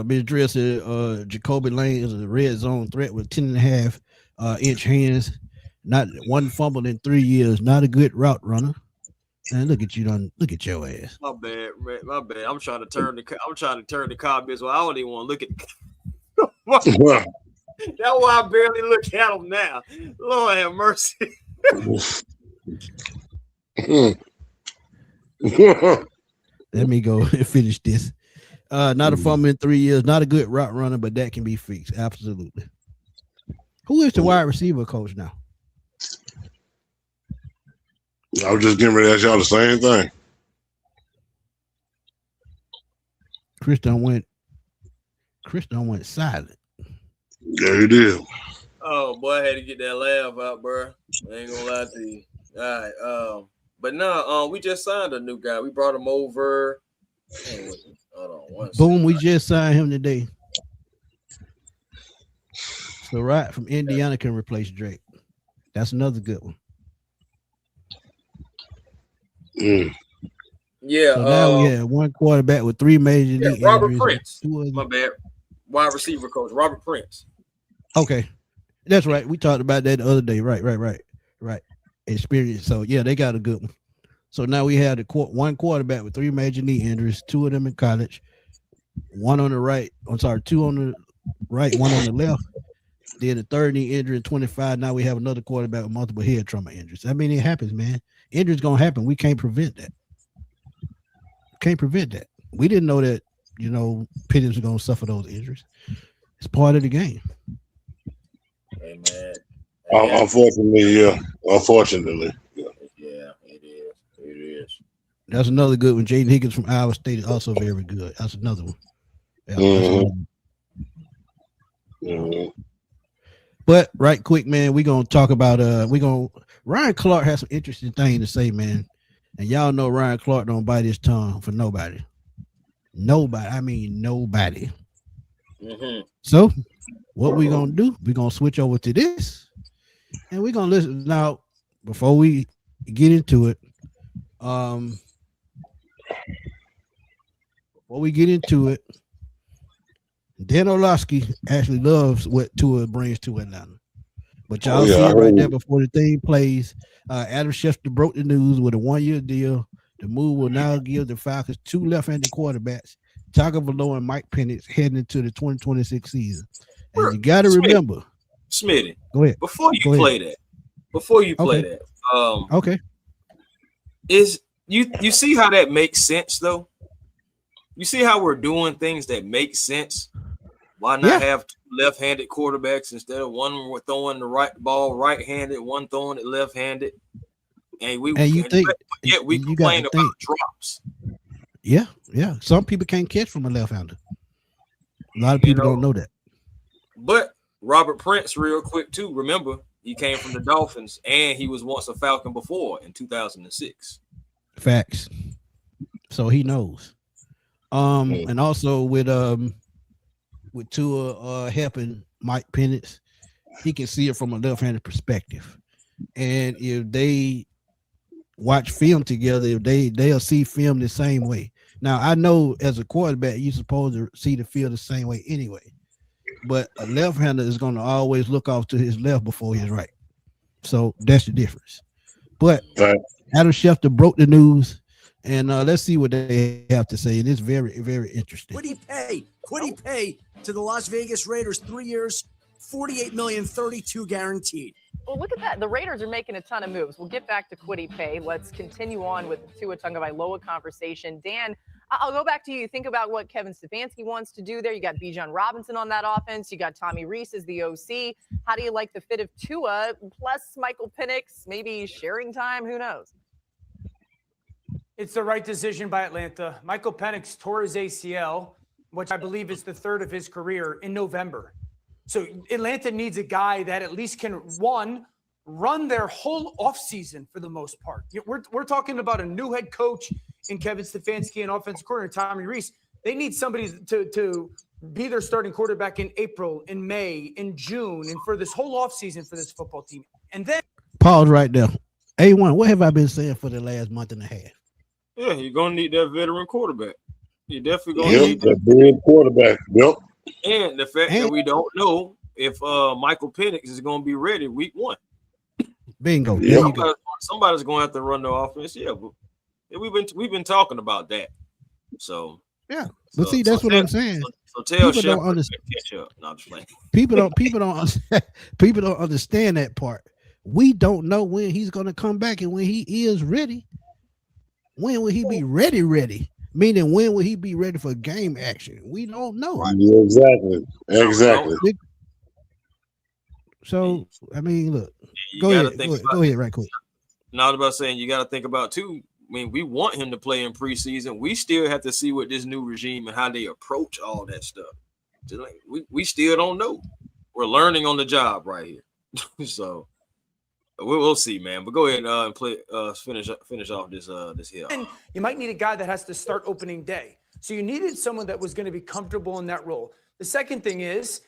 Ms. Drill said Jacoby Lane is a red zone threat with 10.5 inch hands. Not one fumble in 3 years. Not a good route runner. And look at you, look at your ass. My bad, man. My bad. I'm trying to turn the comments. Well, I don't even want to look at. That's why I barely look at them now. Lord have mercy. Let me go and finish this. Not a fumble in 3 years. Not a good route runner, but that can be fixed. Absolutely. Who is the wide receiver coach now? I was just getting ready to ask y'all the same thing. Chris done went silent. Yeah, he did. Oh boy, I had to get that laugh out, bro. I ain't gonna lie to you. All right, but no, we just signed a new guy. We brought him over. Hold on, boom, we just signed him today. So right from Indiana can replace Drake. That's another good one. Yeah. So now we have one quarterback with 3 major league Robert injuries. Prince. My bad. Wide receiver coach Robert Prince. Okay, that's right. We talked about that the other day. Right. Right. Experience. So yeah, they got a good one. So now we had one quarterback with 3 major knee injuries, 2 of them in college, one on the right. I'm sorry, 2 on the right, 1 on the left. Then the third knee injury in 25. Now we have another quarterback with multiple head trauma injuries. I mean, it happens, man. Injuries gonna happen. We can't prevent that. Can't prevent that. We didn't know that, Pittance was gonna suffer those injuries. It's part of the game. Hey, man. Unfortunately, yeah. Unfortunately. Yeah, it is. It is. That's another good one. Jaden Higgins from Iowa State is also very good. That's another one. Yeah, that's another one. But right quick, man, we're gonna talk about Ryan Clark has some interesting things to say, man. And y'all know Ryan Clark don't bite his tongue for nobody. Nobody. I mean nobody. So what we gonna do? We're gonna switch over to this. And we're gonna listen now. Before we get into it, Dan Orlovsky actually loves what Tua brings to Atlanta. But y'all see it right there before the thing plays. Adam Schefter broke the news with a 1-year deal. The move will now give the Falcons 2 left-handed quarterbacks, Tagovailoa and Mike Penix, heading into the 2026 season. And you got to remember, Smitty. Go ahead. Before you play that, okay, is you see how that makes sense though? You see how we're doing things that make sense? Why not have 2 left-handed quarterbacks instead of one throwing the right ball right-handed, one throwing it left-handed? And we complain about drops. Yeah. Some people can't catch from a left-hander. A lot of people don't know that. But Robert Prince, real quick too. Remember, he came from the Dolphins, and he was once a Falcon before in 2006. Facts. So he knows. And also with Tua helping Mike Penix, he can see it from a left-handed perspective. And if they watch film together, they'll see film the same way. Now, I know as a quarterback, you're supposed to see the field the same way anyway. But a left-hander is going to always look off to his left before his right. So that's the difference. But Adam Schefter broke the news, and let's see what they have to say. And it's very, very interesting. Would he pay to the Las Vegas Raiders 3 years, $48 million, 32 guaranteed? Well, look at that. The Raiders are making a ton of moves. We'll get back to Kwity Paye. Let's continue on with the Tua Tagovailoa conversation. Dan, I'll go back to you. Think about what Kevin Stefanski wants to do there. You got Bijan Robinson on that offense. You got Tommy Rees as the OC. How do you like the fit of Tua plus Michael Penix? Maybe sharing time? Who knows? It's the right decision by Atlanta. Michael Penix tore his ACL, which I believe is the 3rd of his career, in November. So Atlanta needs a guy that at least can, one, run their whole offseason for the most part. We're talking about a new head coach in Kevin Stefanski and offensive coordinator Tommy Rees. They need somebody to be their starting quarterback in April, in May, in June, and for this whole offseason for this football team. And then pause right there. A1, what have I been saying for the last month and a half? Yeah, you're gonna need that veteran quarterback. You're definitely gonna need that big quarterback. Yep. And the fact that we don't know if Michael Penix is gonna be ready week 1. Bingo. Yeah. Somebody's gonna have to run the offense. Yeah, but we've been talking about that. So yeah, but see, that's what I'm saying. So tell people don't understand. Catch up. No, I'm just playing. People don't understand that part. We don't know when he's gonna come back and when he is ready. When will he be ready? Meaning, when will he be ready for game action? We don't know. Yeah, exactly. So, I mean, look. Go ahead, right quick. Not about saying you got to think about too. I mean, we want him to play in preseason. We still have to see what this new regime and how they approach all that stuff. We still don't know. We're learning on the job right here. So we'll see, man. But go ahead and play. Finish off this here. And you might need a guy that has to start opening day. So you needed someone that was going to be comfortable in that role. The second thing is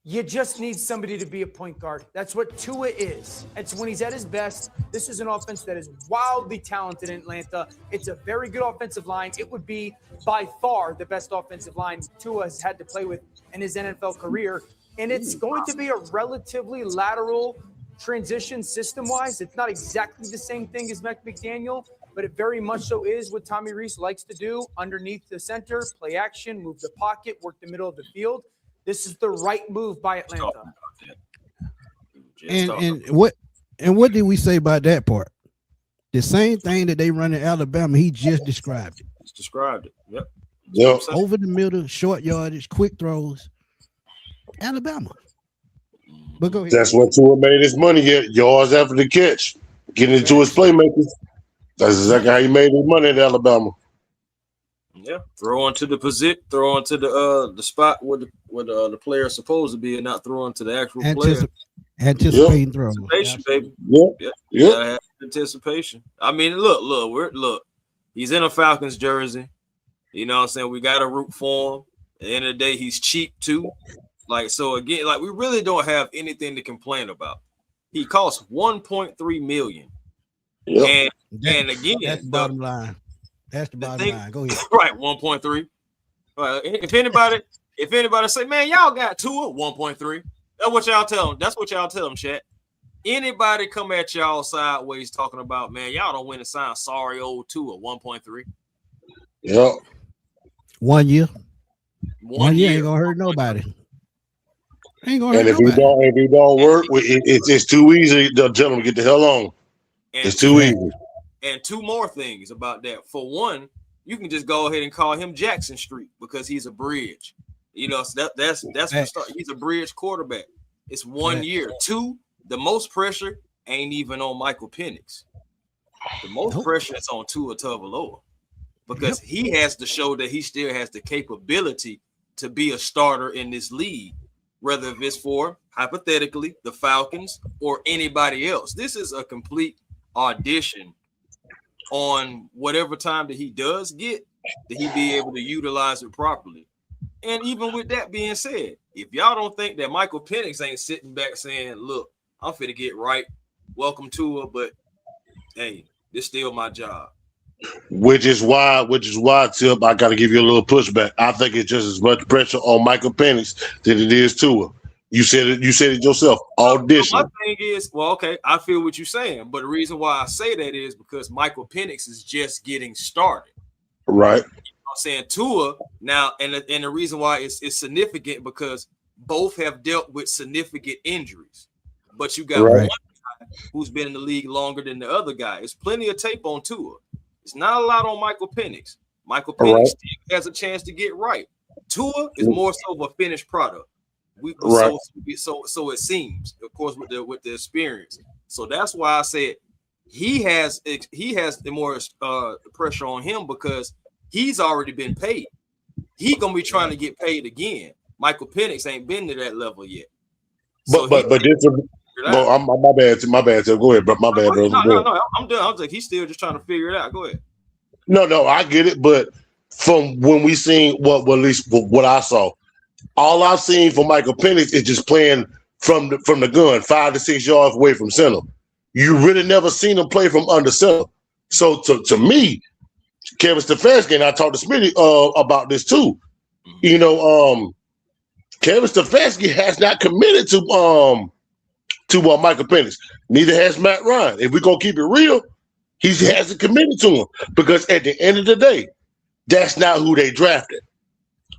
you just need somebody to be a point guard. That's what Tua is. It's when he's at his best. This is an offense that is wildly talented in Atlanta. It's a very good offensive line. It would be by far the best offensive line Tua has had to play with in his NFL career. And it's going to be a relatively lateral transition system-wise. It's not exactly the same thing as McDaniel, but it very much so is what Tommy Rees likes to do underneath the center, play action, move the pocket, work the middle of the field. This is the right move by Atlanta. And what did we say about that part? The same thing that they run in Alabama, he just described it. Just described it. Yep. Yep. Over the middle, short yardage, quick throws. Alabama. But go ahead. That's what Tua made his money at. Yards after the catch. Getting into his playmakers. That's exactly how he made his money at Alabama. Yeah. Throw onto the position, throw onto the spot where the player is supposed to be and not throw onto the actual player. Anticipating throws. Anticipation, baby. Yep. Yeah. Anticipation. I mean, look. He's in a Falcons jersey. You know what I'm saying? We got to root for him. At the end of the day, he's cheap too. Like, so again, like, we really don't have anything to complain about. He costs $1.3 million. Yep. And again, that's the bottom line. That's the bottom line. Go ahead. Right, 1.3. Right. If anybody say, man, y'all got Tua, 1.3. That's what y'all tell them. That's what y'all tell them, chat. Anybody come at y'all sideways talking about, man, y'all don't win a sign. Sorry, old Tua, 1.3. Yep. 1 year. 1 year ain't gonna hurt nobody. Ain't gonna and hurt if he don't work, it's too easy. The gentleman get the hell on. It's too easy. And two more things about that. For one, you can just go ahead and call him Jackson Street because he's a bridge. You know, so that's for start. He's a bridge quarterback. It's 1 year. Two, the most pressure ain't even on Michael Penix. The most pressure is on Tua Tagovailoa because he has to show that he still has the capability to be a starter in this league, whether if it's for, hypothetically, the Falcons or anybody else. This is a complete audition on whatever time that he does get, that he be able to utilize it properly. And even with that being said, if y'all don't think that Michael Penix ain't sitting back saying, look, I'm finna get right, welcome to it, but hey, this still my job. Which is why, Tip, I got to give you a little pushback. I think it's just as much pressure on Michael Penix than it is Tua. You said it yourself. Audition. My thing is, well, okay, I feel what you're saying, but the reason why I say that is because Michael Penix is just getting started. Right. You know what I'm saying? Tua now, and the reason why it's significant because both have dealt with significant injuries. But you got one guy who's been in the league longer than the other guy. There's plenty of tape on Tua. It's not a lot on Michael Penix. Michael Penix still has a chance to get right. Tua is more so of a finished product. So it seems, of course, with the experience. So that's why I said he has the more pressure on him because he's already been paid. He gonna be trying to get paid again. Michael Penix ain't been to that level yet. So but this. My bad. So go ahead, bro. My bad, bro. No. I'm done. I was like, he's still just trying to figure it out. Go ahead. No, I get it. But from when we seen at least what I saw, all I've seen from Michael Penix is just playing from the gun, 5 to 6 yards away from center. You really never seen him play from under center. So to me, Kevin Stefanski, and I talked to Smitty about this too. You know, Kevin Stefanski has not committed to Michael Penix. Neither has Matt Ryan. If we're gonna keep it real, he hasn't committed to him because at the end of the day, that's not who they drafted.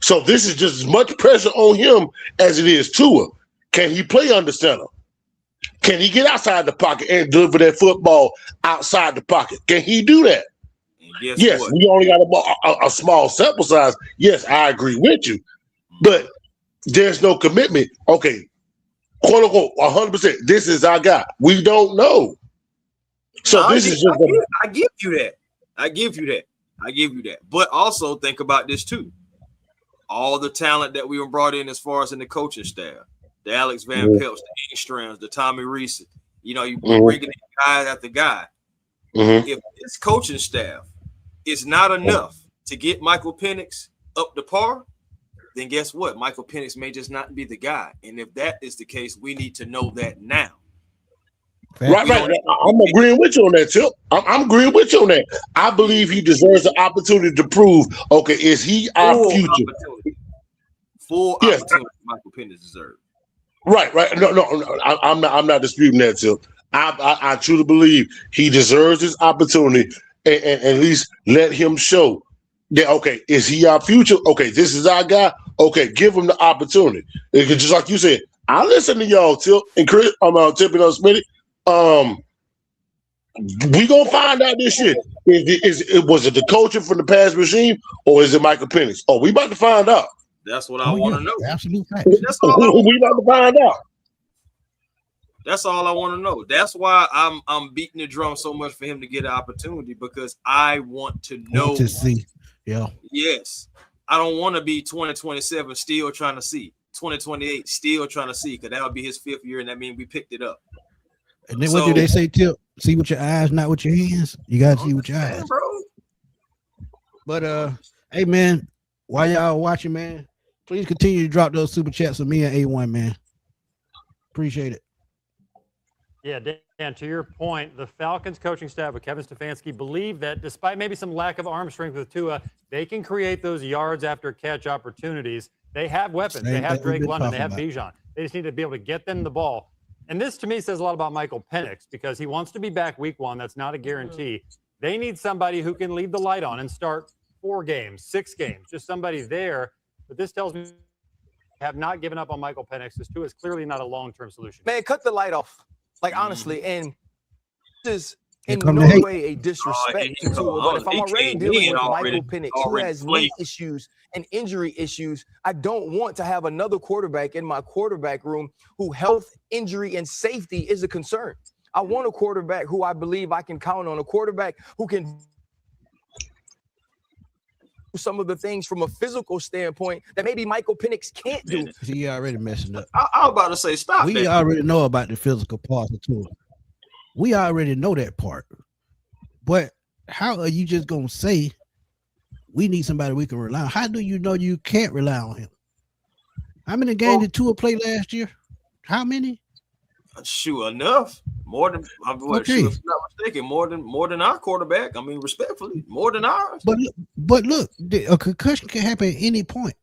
So this is just as much pressure on him as it is Tua. Can he play under center? Can he get outside the pocket and deliver that football outside the pocket? Can he do that? Yes, we only got a small sample size. Yes, I agree with you, but there's no commitment. Okay. "Quote unquote, 100%. This is our guy." We don't know. So I give you that. I give you that. But also think about this too. All the talent that we brought in as far as in the coaching staff, the Alex Van Pelts, the Ingstrams, the Tommy Reese. You know, you bringing in guy after guy. If this coaching staff is not enough to get Michael Penix up to par, then guess what? Michael Penix may just not be the guy. And if that is the case, we need to know that now. Right. I'm agreeing with you on that, Tip. I'm agreeing with you on that. I believe he deserves the opportunity to prove, okay, is he our future? Full opportunity Michael Penix deserves. Right. No. I'm not disputing that, Tip. I truly believe he deserves this opportunity, and at least let him show that. Okay, is he our future? Okay, this is our guy. Okay, give him the opportunity. Because just like you said, I listen to y'all, Tip and Chris. I'm Tip and Smitty. We gonna find out this shit. Was it the coaching from the past regime, or is it Michael Penix? Oh, we about to find out. That's what I want to know. Absolute fact. That's all we about to find out. That's all I want to know. That's why I'm beating the drum so much for him to get an opportunity, because I want to know. To see. Yeah. Yes. I don't want to be 2027 still trying to see. 2028 still trying to see, because that would be his 5th year, and that means we picked it up. And then what do they say, Tip? See with your eyes, not with your hands. You gotta see with your eyes, bro. But hey man, while y'all watching, man, please continue to drop those super chats with me and A1, man. Appreciate it. Yeah, Dan, to your point, the Falcons coaching staff with Kevin Stefanski believe that despite maybe some lack of arm strength with Tua, they can create those yards after catch opportunities. They have weapons. They have Drake London. They have Bijan. They just need to be able to get them the ball. And this, to me, says a lot about Michael Penix, because he wants to be back week 1. That's not a guarantee. They need somebody who can leave the light on and start 4 games, 6 games, just somebody there. But this tells me they have not given up on Michael Penix. This, too, is clearly not a long-term solution. Man, cut the light off. Like, honestly, and this is in no way a disrespect to Tua, but if I'm already dealing with Michael Penix, who has knee issues and injury issues, I don't want to have another quarterback in my quarterback room who health, injury, and safety is a concern. I want a quarterback who I believe I can count on, a quarterback who can do some of the things from a physical standpoint that maybe Michael Penix can't do. He already messing up. I was about to say, stop. We already know about the physical part of Tua. We already know that part. But how are you just gonna say we need somebody we can rely on? How do you know you can't rely on him? How many games did Tua play last year? How many? Sure enough. More than I'm Okay. sure, if I'm not mistaken, more than our quarterback. I mean, respectfully, more than ours. But look, a concussion can happen at any point.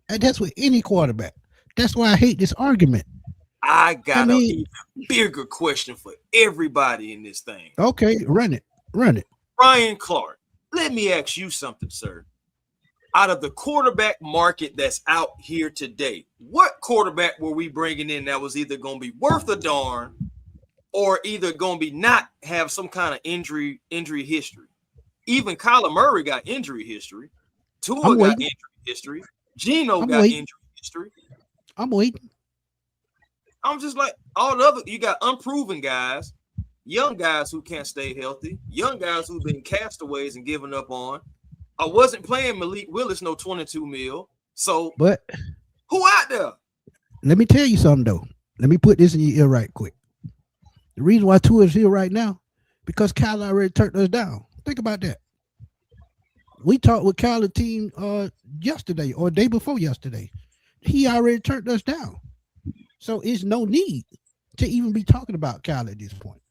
And that's with any quarterback. That's why I hate this argument. I got an even bigger question for everybody in this thing. Okay, run it. Ryan Clark, let me ask you something, sir. Out of the quarterback market that's out here today, what quarterback were we bringing in that was either going to be worth a darn or either going to be not have some kind of injury history? Even Kyler Murray got injury history. Tua got injury history. Geno got injury history. I'm waiting. I'm just like all the other. You got unproven guys, young guys who can't stay healthy, young guys who've been castaways and given up on. I wasn't playing Malik Willis no 22 mil. So, but who out there? Let me tell you something though. Let me put this in your ear right quick. The reason why Tua is here right now, because Kyler already turned us down. Think about that. We talked with Kyler's team yesterday or day before yesterday. He already turned us down. So it's no need to even be talking about Kyler at this point.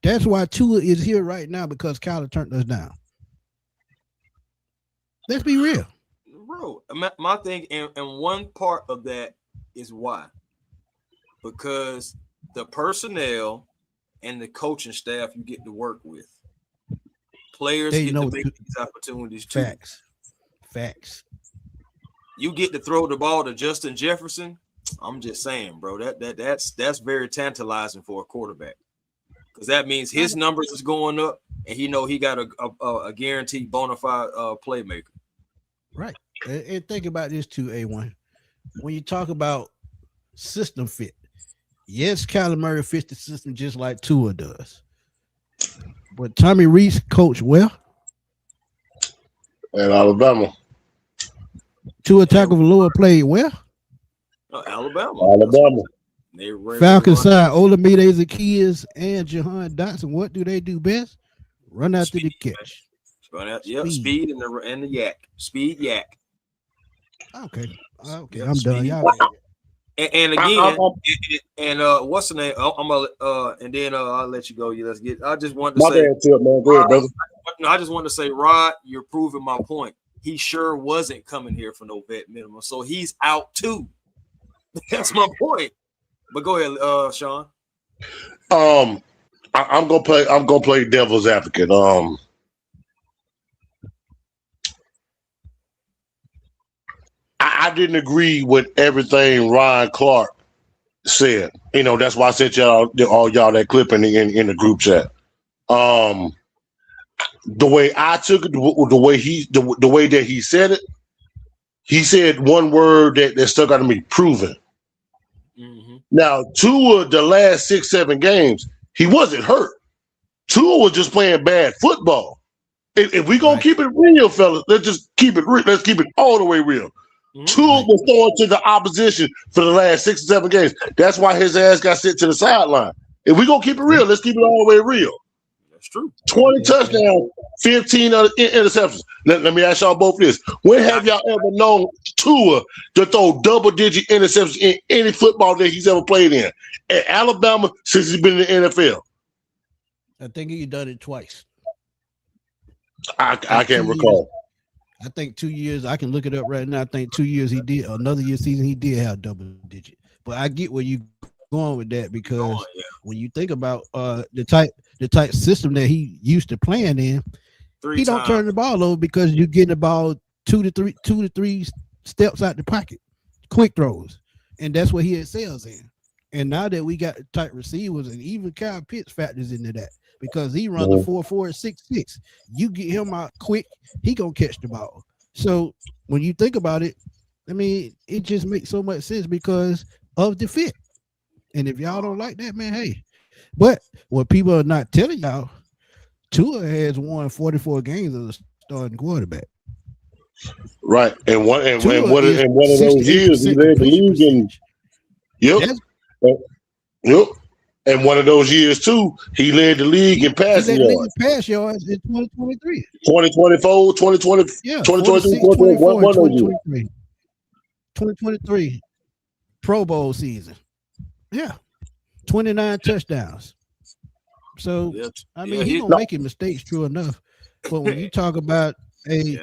That's why Tua is here right now, because Kyler turned us down. Let's be real. Bro, my thing, and one part of that is why. Because the personnel and the coaching staff you get to work with. Players get to make these opportunities too. Facts. You get to throw the ball to Justin Jefferson. I'm just saying, bro, that's very tantalizing for a quarterback, because that means his numbers is going up, and he got a guaranteed bona fide playmaker. Right. And think about this too, A1. When you talk about system fit, yes, Kyler Murray fits the system just like Tua does. But Tommy Reese coached well at Alabama. Tua Tagovailoa played well. Alabama. Falcons side, Olamide Zaccheaus and Jahan Dotson. What do they do best? Run after the catch. Run out, speed and the yak. Speed yak. Okay, yep, I'm done. Y'all. And again, what's the name? I'm gonna and then I'll let you go. Let's get. I just wanted to say, man. Go ahead, brother. I just wanted to say, Rod, you're proving my point. He sure wasn't coming here for no vet minimum, so he's out too. That's my point. But go ahead, Sean. I'm gonna play devil's advocate. I didn't agree with everything Ryan Clark said. You know, that's why I sent all y'all that clip in the group chat. The way I took it, the way that he said it, he said one word that stuck out to me: proven. Mm-hmm. Now, Tua, the last 6-7 games, he wasn't hurt. Tua was just playing bad football. If we gonna keep it real, fellas, let's just keep it real. Let's keep it all the way real. Mm-hmm. Tua was throwing to the opposition for the last 6 or 7 games. That's why his ass got sent to the sideline. If we gonna keep it real, let's keep it all the way real. That's true. 20 touchdowns, 15 interceptions. Let me ask y'all both this. When have y'all ever known Tua to throw double-digit interceptions in any football that he's ever played in? At Alabama, since he's been in the NFL. I think he done it twice. I can't recall. I think 2 years. I can look it up right now. I think 2 years he did. Another year season he did have double-digit. But I get where you going with that because when you think about the type system that he used to playing in, he don't turn the ball over because you're getting about two to three steps out the pocket, quick throws, and that's what he excels in. And now that we got tight receivers, and even Kyle Pitts factors into that because he runs a 4.4 and 6.6. You get him out quick, he gonna catch the ball. So when you think about it, I mean, it just makes so much sense because of the fit. And if y'all don't like that, man, hey. But what people are not telling y'all, Tua has won 44 games as a starting quarterback. Right. And one of those years he led the league in. Yep. And one of those years too, he led the league in passing yards. Pass yards in 2023. 2024, 2020, 2023, 2023. 2023 Pro Bowl season. Yeah. 29 touchdowns. So I mean he's gonna make mistakes, true enough. But when you talk about a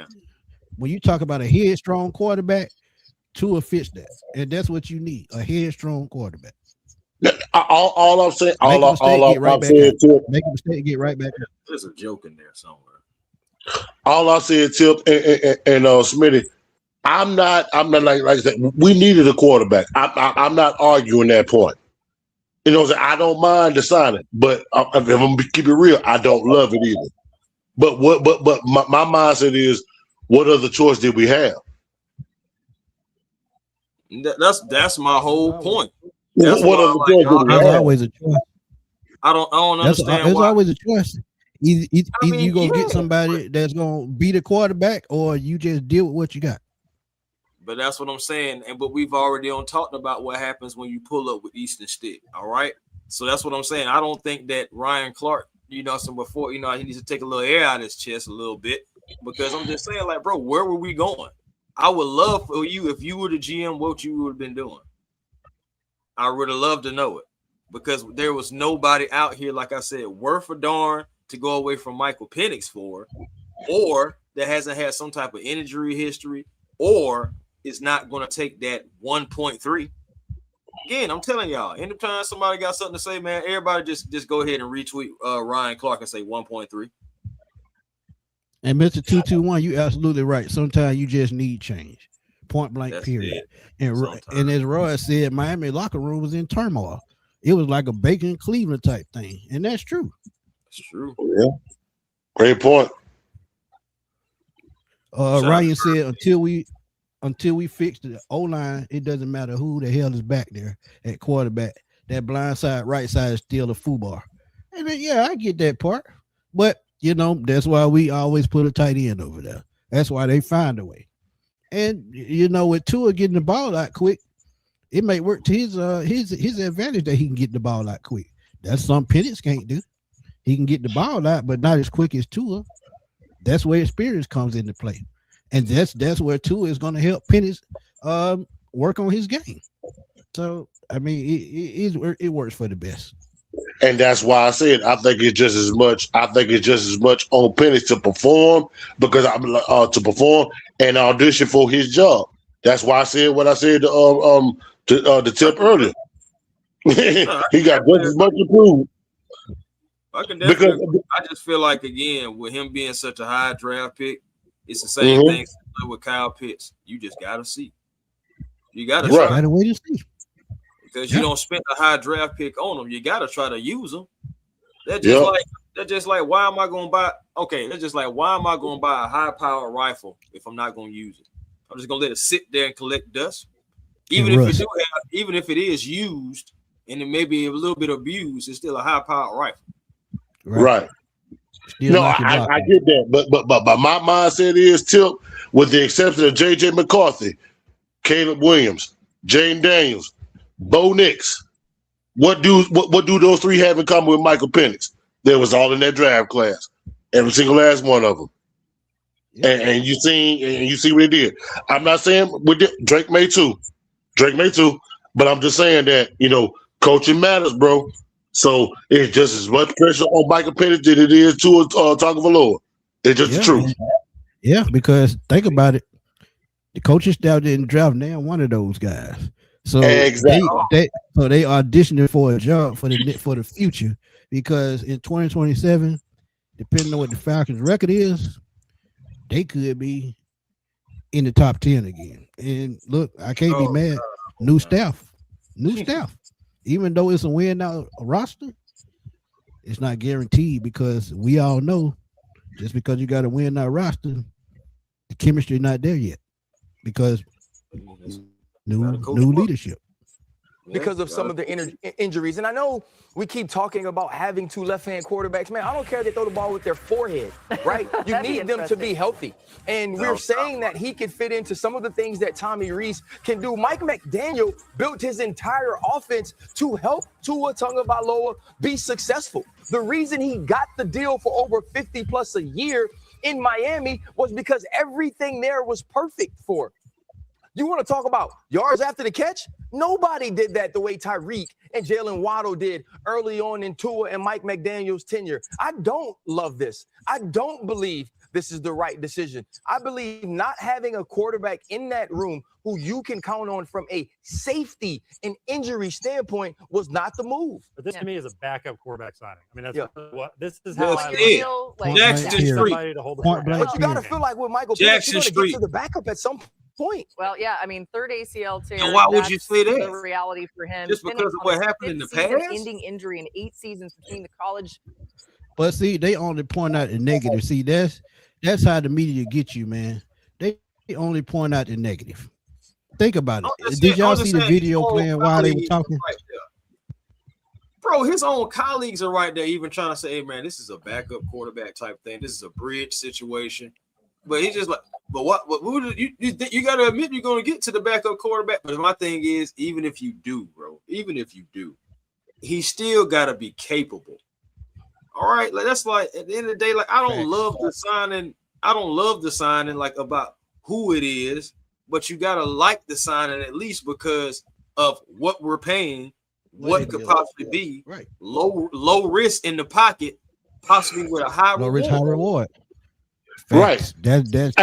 headstrong quarterback, Tua fits that. And that's what you need, a headstrong quarterback. All I'm saying, make a mistake, get right back up. There's a joke in there somewhere. All I said, Tip and Smitty, I'm not like I said, we needed a quarterback. I'm not arguing that point. You know, I don't mind the signing, but if I'm gonna keep it real, I don't love it either. But my mindset is, what other choice did we have? That's my whole point. What other choice did we have? There's always a choice. I don't understand. There's why. Always a choice. Either you gonna get somebody that's gonna be the quarterback, or you just deal with what you got. But that's what I'm saying. But we've already talked about what happens when you pull up with Easton Stick. All right. So that's what I'm saying. I don't think that Ryan Clark, he needs to take a little air out of his chest a little bit, because I'm just saying, like, bro, where were we going? I would love for you, if you were the GM, what you would have been doing. I would have loved to know it, because there was nobody out here, like I said, worth a darn to go away from Michael Penix for, or that hasn't had some type of injury history, or is not going to take that 1.3. Again, I'm telling y'all, anytime somebody got something to say, man, everybody just go ahead and retweet Ryan Clark and say 1.3. And Mr. 221, you absolutely right. Sometimes you just need change. Point blank, that's period. And as Roy said, Miami locker room was in turmoil. It was like a Bacon Cleveland type thing. And that's true. That's true. Yeah. Great point. Ryan said, until we fix the O-line, it doesn't matter who the hell is back there at quarterback. That blind side, right side is still a foobar. And then, I get that part. But, that's why we always put a tight end over there. That's why they find a way. And, with Tua getting the ball out quick, it may work to his advantage that he can get the ball out quick. That's something Penix can't do. He can get the ball out, but not as quick as Tua. That's where experience comes into play. And that's where Tua is going to help Penix work on his game. So, I mean, it works for the best. And that's why I said I think it's just as much on Penix to perform, because to perform and audition for his job. That's why I said what I said to Tip earlier. He got just as much to prove. I just feel like, again, with him being such a high draft pick, it's the same thing with Kyle Pitts. You just got to see. You got to try. Wait to see. Because you don't spend a high draft pick on them. You got to try to use them. That's just like, why am I going to buy? Okay, that's just like, why am I going to buy a high-powered rifle if I'm not going to use it? I'm just going to let it sit there and collect dust. Even if it is used and it may be a little bit abused, it's still a high-powered rifle. Right. No, I get that, but my mindset is, Tip, with the exception of J.J. McCarthy, Caleb Williams, Jane Daniels, Bo Nix, what do those three have in common with Michael Penix? They was all in that draft class, every single last one of them. Yeah. And you see what he did. I'm not saying Drake may too, but I'm just saying that coaching matters, bro. So it's just as much pressure on Michael Penix than it is to Tagovailoa. It's just the truth. Yeah, because think about it. The coaching staff didn't draft now one of those guys. So exactly. they auditioning for a job for the future, because in 2027, depending on what the Falcons' record is, they could be in the top 10 again. And look, I can't be mad. New staff. Even though it's a win out roster, it's not guaranteed, because we all know just because you got a win out roster, the chemistry not there yet, because new leadership. Because of some of the injuries. And I know we keep talking about having two left-hand quarterbacks. Man, I don't care if they throw the ball with their forehead, right? You need them to be healthy. And we're saying that he could fit into some of the things that Tommy Rees can do. Mike McDaniel built his entire offense to help Tua Tagovailoa be successful. The reason he got the deal for over 50 plus a year in Miami was because everything there was perfect for him. You want to talk about yards after the catch? Nobody did that the way Tyreek and Jalen Waddle did early on in Tua and Mike McDaniel's tenure. I don't love this. I don't believe this is the right decision. I believe not having a quarterback in that room who you can count on from a safety and injury standpoint was not the move. But this to me is a backup quarterback signing. I mean, that's what this is how I feel like Jackson Street. But you got to feel like with Michael Penix, you're going to get to the backup at some point. Well, yeah, I mean, third ACL tear. And why would you say that? The reality for him. Just because of what happened in the past? Ending injury in 8 seasons between the college. But see, they only point out the negative. See, that's how the media get you, man. They only point out the negative. Think about it. Did y'all see the video playing while they were talking? Right, bro, his own colleagues are right there, even trying to say, hey, man, this is a backup quarterback type thing. This is a bridge situation. But he's just like, but what you got to admit you're going to get to the backup quarterback. But my thing is, even if you do, bro, he still got to be capable. All right, like that's like at the end of the day, like I don't love the signing like about who it is, but you got to like the signing at least because of what we're paying, what could possibly be low risk in the pocket, possibly with a high reward. Right. That's I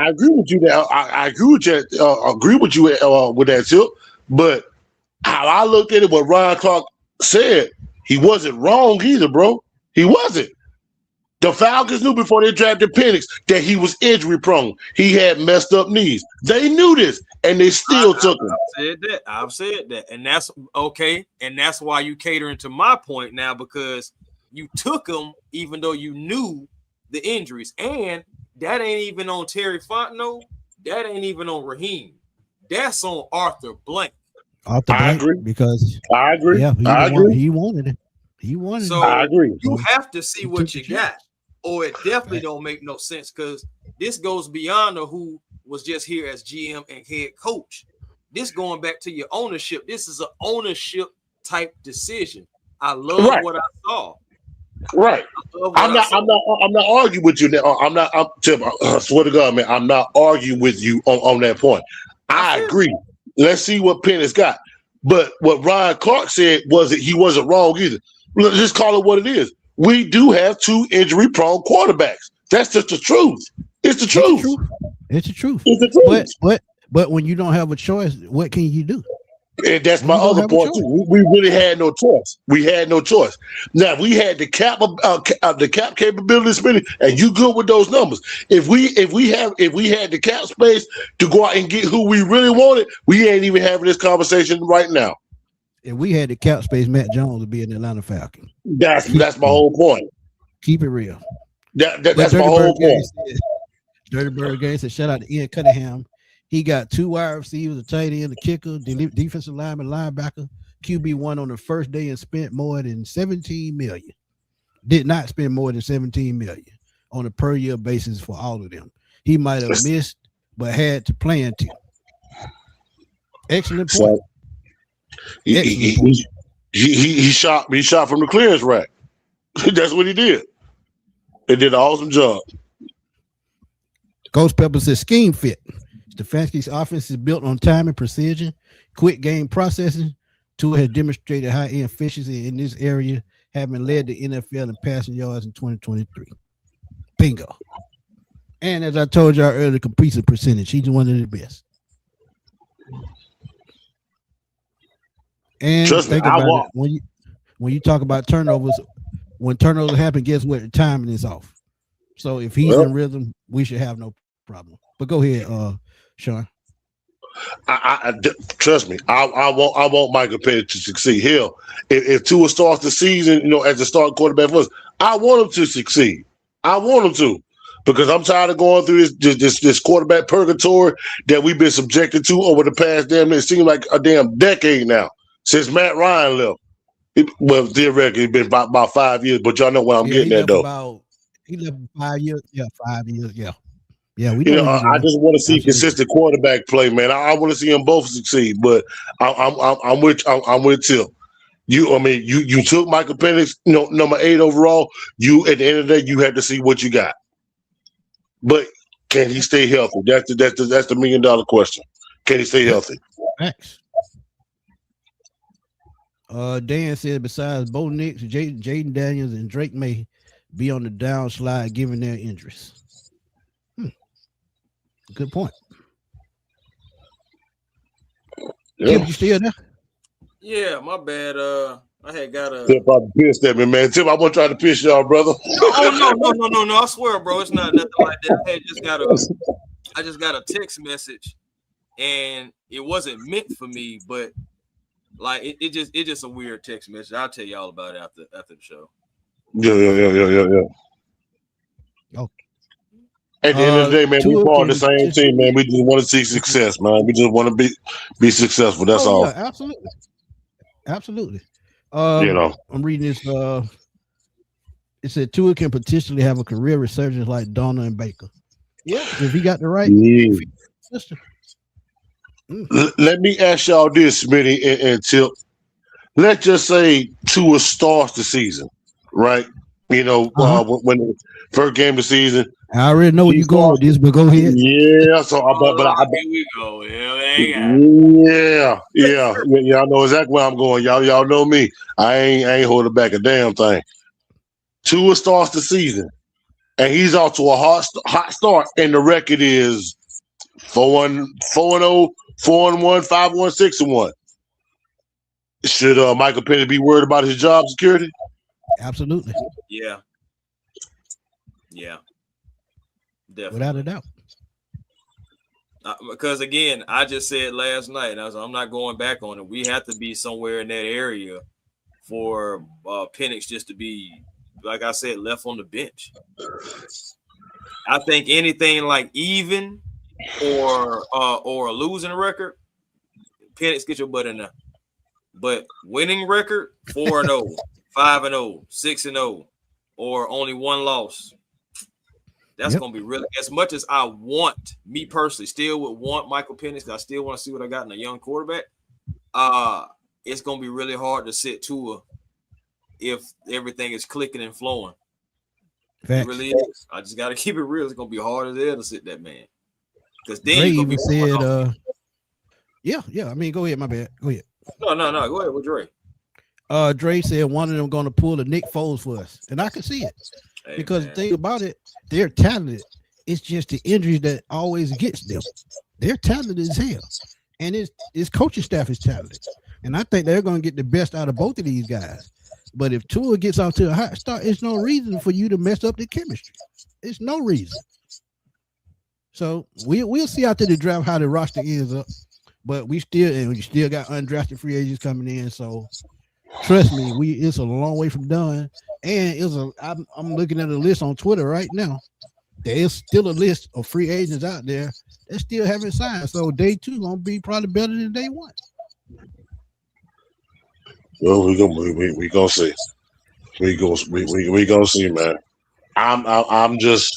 agree with you there. I agree with you. With that too. But how I looked at it, what Ryan Clark said, he wasn't wrong either, bro. He wasn't. The Falcons knew before they drafted Penix that he was injury prone. He had messed up knees. They knew this, and they still took him. I've said that, and that's okay. And that's why you catering to my point now, because you took him even though you knew the injuries, and that ain't even on Terry Fontenot. That ain't even on Raheem. That's on Arthur Blank. I agree because I agree. Yeah, I agree. He wanted it. He wanted so it. I agree. You have to see what you got, or it definitely don't make no sense because this goes beyond who was just here as GM and head coach. This going back to your ownership. This is an ownership type decision. I love what I saw. Right. I'm not arguing with you now. I swear to God, man, I'm not arguing with you on that point. I agree. Let's see what Penix got. But what Ryan Clark said was that he wasn't wrong either. Let's just call it what it is. We do have two injury-prone quarterbacks. That's just the truth. It's the truth. It's the truth. It's the truth. But when you don't have a choice, what can you do? And that's my other point too. We really had no choice. We had no choice. Now we had the cap capabilities, Smitty, and you good with those numbers. If we had the cap space to go out and get who we really wanted, we ain't even having this conversation right now. If we had the cap space, Matt Jones would be an Atlanta Falcon. That's my whole point. Keep it real. That's my whole point. Dirty Bird Game said, shout out to Ian Cunningham. He got 2 wide receivers, a tight end, a kicker, defensive lineman, linebacker, QB1 on the first day and spent more than $17 million. Did not spend more than $17 million on a per year basis for all of them. He might have missed, but had to plan to. Excellent point. He shot from the clearance rack. That's what he did. He did an awesome job. Ghost Pepper says scheme fit. Stefanski's offense is built on time and precision, quick game processing. Tua has demonstrated high efficiency in this area, having led the NFL in passing yards in 2023. Bingo. And as I told y'all earlier, completion percentage. He's one of the best. And trust me, when you talk about turnovers, when turnovers happen, guess what? The timing is off. So if he's in rhythm, we should have no problem. But go ahead, Sean. I trust me. I want Michael Penix to succeed. Hell, if Tua starts the season, as the starting quarterback for us, I want him to succeed. I want him to, because I'm tired of going through this quarterback purgatory that we've been subjected to over the past it seems like a damn decade now since Matt Ryan left. Well, theoretically, it's been about 5 years, but y'all know what I'm getting at, though. He left 5 years. Yeah, 5 years. Yeah. Yeah, we. I just want to see consistent quarterback play, man. I want to see them both succeed, but I'm with Tim. You took Michael Penix, number 8 overall. You at the end of the day, you had to see what you got. But can he stay healthy? That's the $1 million question. Can he stay healthy? Thanks. Dan said besides Bo Nix, Jaden Daniels, and Drake May be on the downslide given their injuries. Good point. Yeah. Tim, you still there? Yeah, my bad. I had got a. Tim probably pissed at me, man. Tim, I wasn't trying to piss y'all, brother. No. I swear, bro, it's not nothing like that. I just got a text message, and it wasn't meant for me, but like it's just a weird text message. I'll tell y'all about it after the show. Yeah. Oh. At the end of the day, man, we part of the same team, man. We just want to see success, man. We just want to be successful. That's all. Yeah, absolutely. I'm reading this. It said Tua can potentially have a career resurgence like Donna and Baker. Yeah, if he got the right sister. Let me ask y'all this, Smitty and Tip. Let's just say Tua starts the season, right? When the first game of the season. I already know where you're going with this, but go ahead. Yeah, so here we go. Yeah, I know exactly where I'm going. Y'all know me. I ain't holding back a damn thing. Tua starts the season, and he's off to a hot start, and the record is 4-0, 4-1, 5-1, 6-1. Should Michael Penix be worried about his job security? Absolutely. Yeah. Definitely. Without a doubt. Because again, I just said last night, I'm not going back on it. We have to be somewhere in that area for Penix just to be, like I said, left on the bench. I think anything like even or a losing record, Penix, get your butt in there. But winning record, 4-0, 5-0, 6-0, or only one loss. That's going to be really, as much as I want, me personally, still would want Michael Penix, because I still want to see what I got in a young quarterback. It's going to be really hard to sit Tua if everything is clicking and flowing. It really is. I just got to keep it real. It's going to be hard as hell to sit that man. Because then Dre even said, yeah. I mean, go ahead. My bad. Go ahead. No. Go ahead with Dre. Dre said one of them going to pull a Nick Foles for us, and I can see it. Hey, because man. the thing about it, they're talented. It's just the injuries that always gets them. They're talented as hell. and his coaching staff is talented. And I think they're going to get the best out of both of these guys. But if Tua gets off to a hot start, there's no reason for you to mess up the chemistry. There's no reason. So we'll see after the draft how the roster ends up. But we still got undrafted free agents coming in. So trust me, it's a long way from done. And I'm looking at a list on Twitter right now. There's still a list of free agents out there that still haven't signed. So day 2 gonna be probably better than day 1. Well, we gonna see. We gonna see, man. The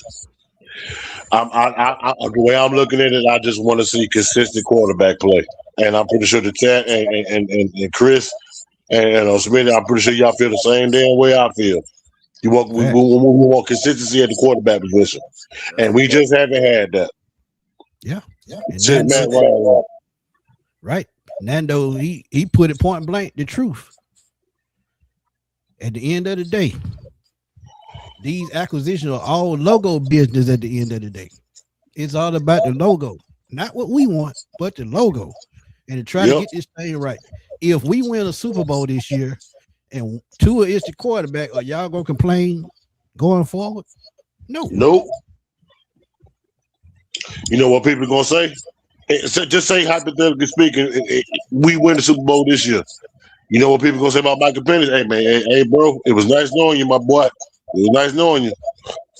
way I'm looking at it, I just want to see consistent quarterback play, and I'm pretty sure the Tat and Chris and Smitty, I'm pretty sure y'all feel the same damn way I feel. We want consistency at the quarterback position, and we just haven't had that. Yeah. Since Matt Ryan left. Right. Nando, he put it point blank, the truth. At the end of the day, these acquisitions are all logo business at the end of the day. It's all about the logo. Not what we want, but the logo. And to try to get this thing right. If we win a Super Bowl this year and Tua is the quarterback, are y'all going to complain going forward? No. Nope. You know what people are going to say? Just say, hypothetically speaking, we win the Super Bowl this year. You know what people gonna say about Michael Penix? Hey man, hey bro, it was nice knowing you, my boy. It was nice knowing you.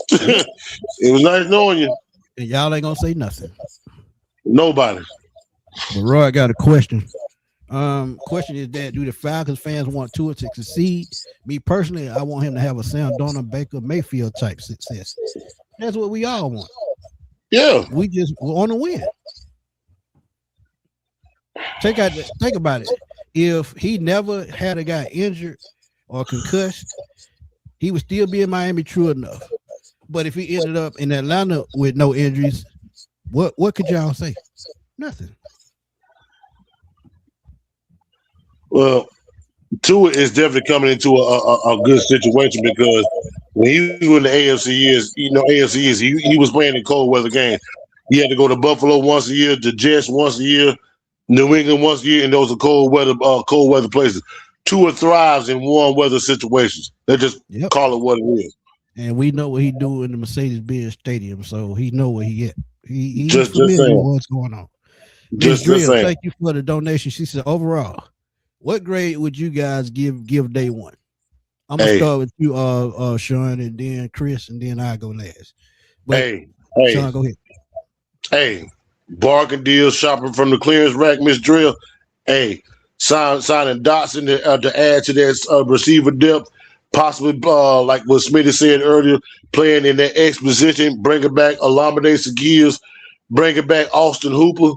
It was nice knowing you. And y'all ain't gonna say nothing. Nobody. But Roy, I got a question. Question is that do the Falcons fans want Tua to succeed? Me personally, I want him to have a Sam Darnold, Baker Mayfield type success. That's what we all want. Yeah. We just want to win. Think about it. If he never had a guy injured or concussed, he would still be in Miami, true enough. But if he ended up in Atlanta with no injuries, what could y'all say? Nothing. Well, Tua is definitely coming into a good situation because when he was in the AFC he was playing in cold weather games. He had to go to Buffalo once a year, the Jets once a year, New England once a year, and those are cold weather places. Tua thrives in warm weather situations. They just call it what it is. And we know what he do in the Mercedes-Benz Stadium, so he know where he at. He's just familiar with what's going on. Just Drill, thank you for the donation. She said, overall, what grade would you guys give day 1? I'm gonna start with you, Sean, and then Chris, and then I go last. But, Sean, go ahead. Hey, bargain deals, shopping from the clearance rack, Miss Drill. Hey, signing Dotson to add to that receiver depth, possibly like what Smitty said earlier, playing in that X position, bringing back Olamide Zaccheaus, bringing back Austin Hooper,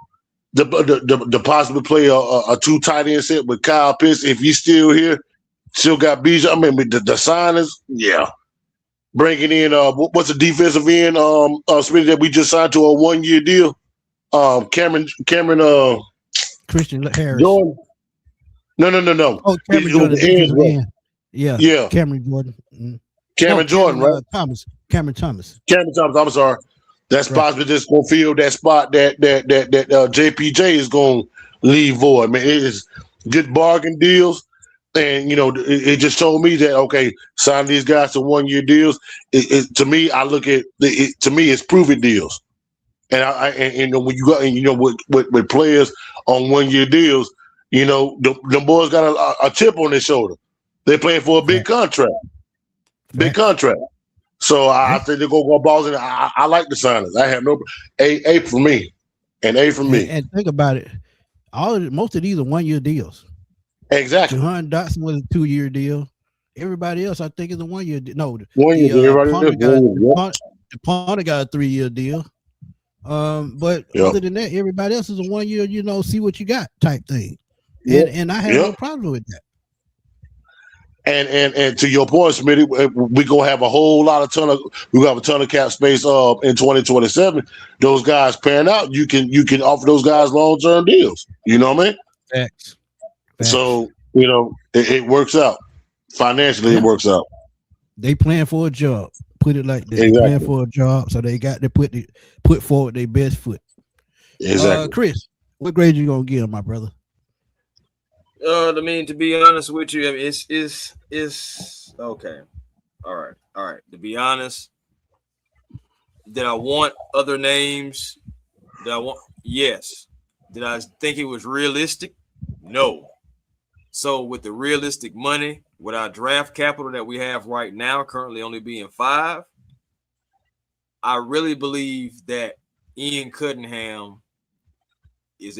to possibly play a 2 tight end set with Kyle Pitts if he's still here. Still got Bijan. I mean, the signers, bringing in what's the defensive end Smitty that we just signed to a 1-year deal. Cameron Christian Harris. Jordan. No. Oh, Cameron Jordan. Yeah. Cameron Jordan. Jordan, right? Cameron Thomas. I'm sorry. That's possibly just gonna fill that spot that JPJ is gonna leave void. I mean, it is good bargain deals, and it just told me that sign these guys to 1-year deals. To me, I look at it. To me, it's prove-it deals. And when you got with players on 1-year deals, the boys got a chip on their shoulder. They're playing for a big contract. So I think they're gonna go balls in. I like the signings. I have no A for me, and A for me. And think about it. Most of these are 1-year deals. Exactly. Jahan Dotson was a 2-year deal. Everybody else, I think, is a 1-year deal. No, the Punter got a 3-year deal. But other than that, everybody else is a 1-year, see what you got type thing. And I have no problem with that. And to your point, Smitty, we gonna have we have a ton of cap space in 2027. Those guys pan out. You can offer those guys long-term deals. You know what I mean? Facts. So it works out financially. It works out. They playing for a job. Put it like that. Exactly. They playing for a job, so they got to put forward their best foot. Exactly. Chris, What grade you gonna give him, my brother? I mean, to be honest with you, I mean, it's okay. All right. To be honest, did I want other names? Yes. Did I think it was realistic? No. So with the realistic money, with our draft capital that we have right now, currently only being 5, I really believe that Ian Cunningham is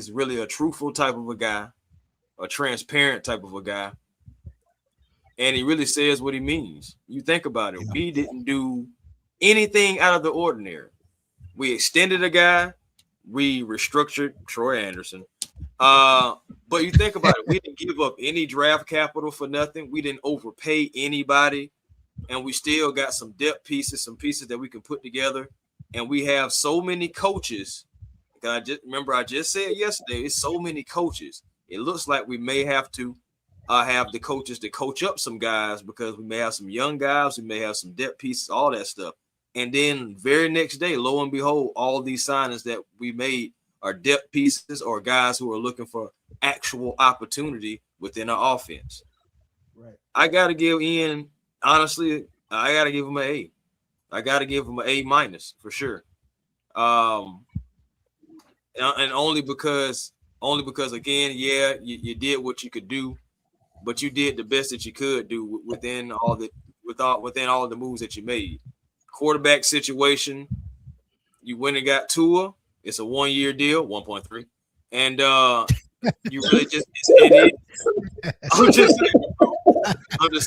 really a truthful type of a guy, a transparent type of a guy, and he really says what he means. You think about it. We didn't do anything out of the ordinary. We extended a guy. We restructured Troy Anderson. But you think about it. We didn't give up any draft capital for nothing. We didn't overpay anybody. And we still got some depth pieces, some pieces that we can put together. And we have so many coaches. I just said yesterday, it's so many coaches. It looks like we may have to have the coaches to coach up some guys because we may have some young guys. We may have some depth pieces, all that stuff. And then very next day, lo and behold, all these signings that we made are depth pieces or guys who are looking for actual opportunity within our offense. Right. I got to give Ian, honestly, I got to give him an A. I got to give him an A- for sure. And only because again, yeah, you did what you could do, but you did the best that you could do within all the moves that you made. Quarterback situation, you went and got Tua. It's a 1-year deal, 1.3, and you really just it is. I'm just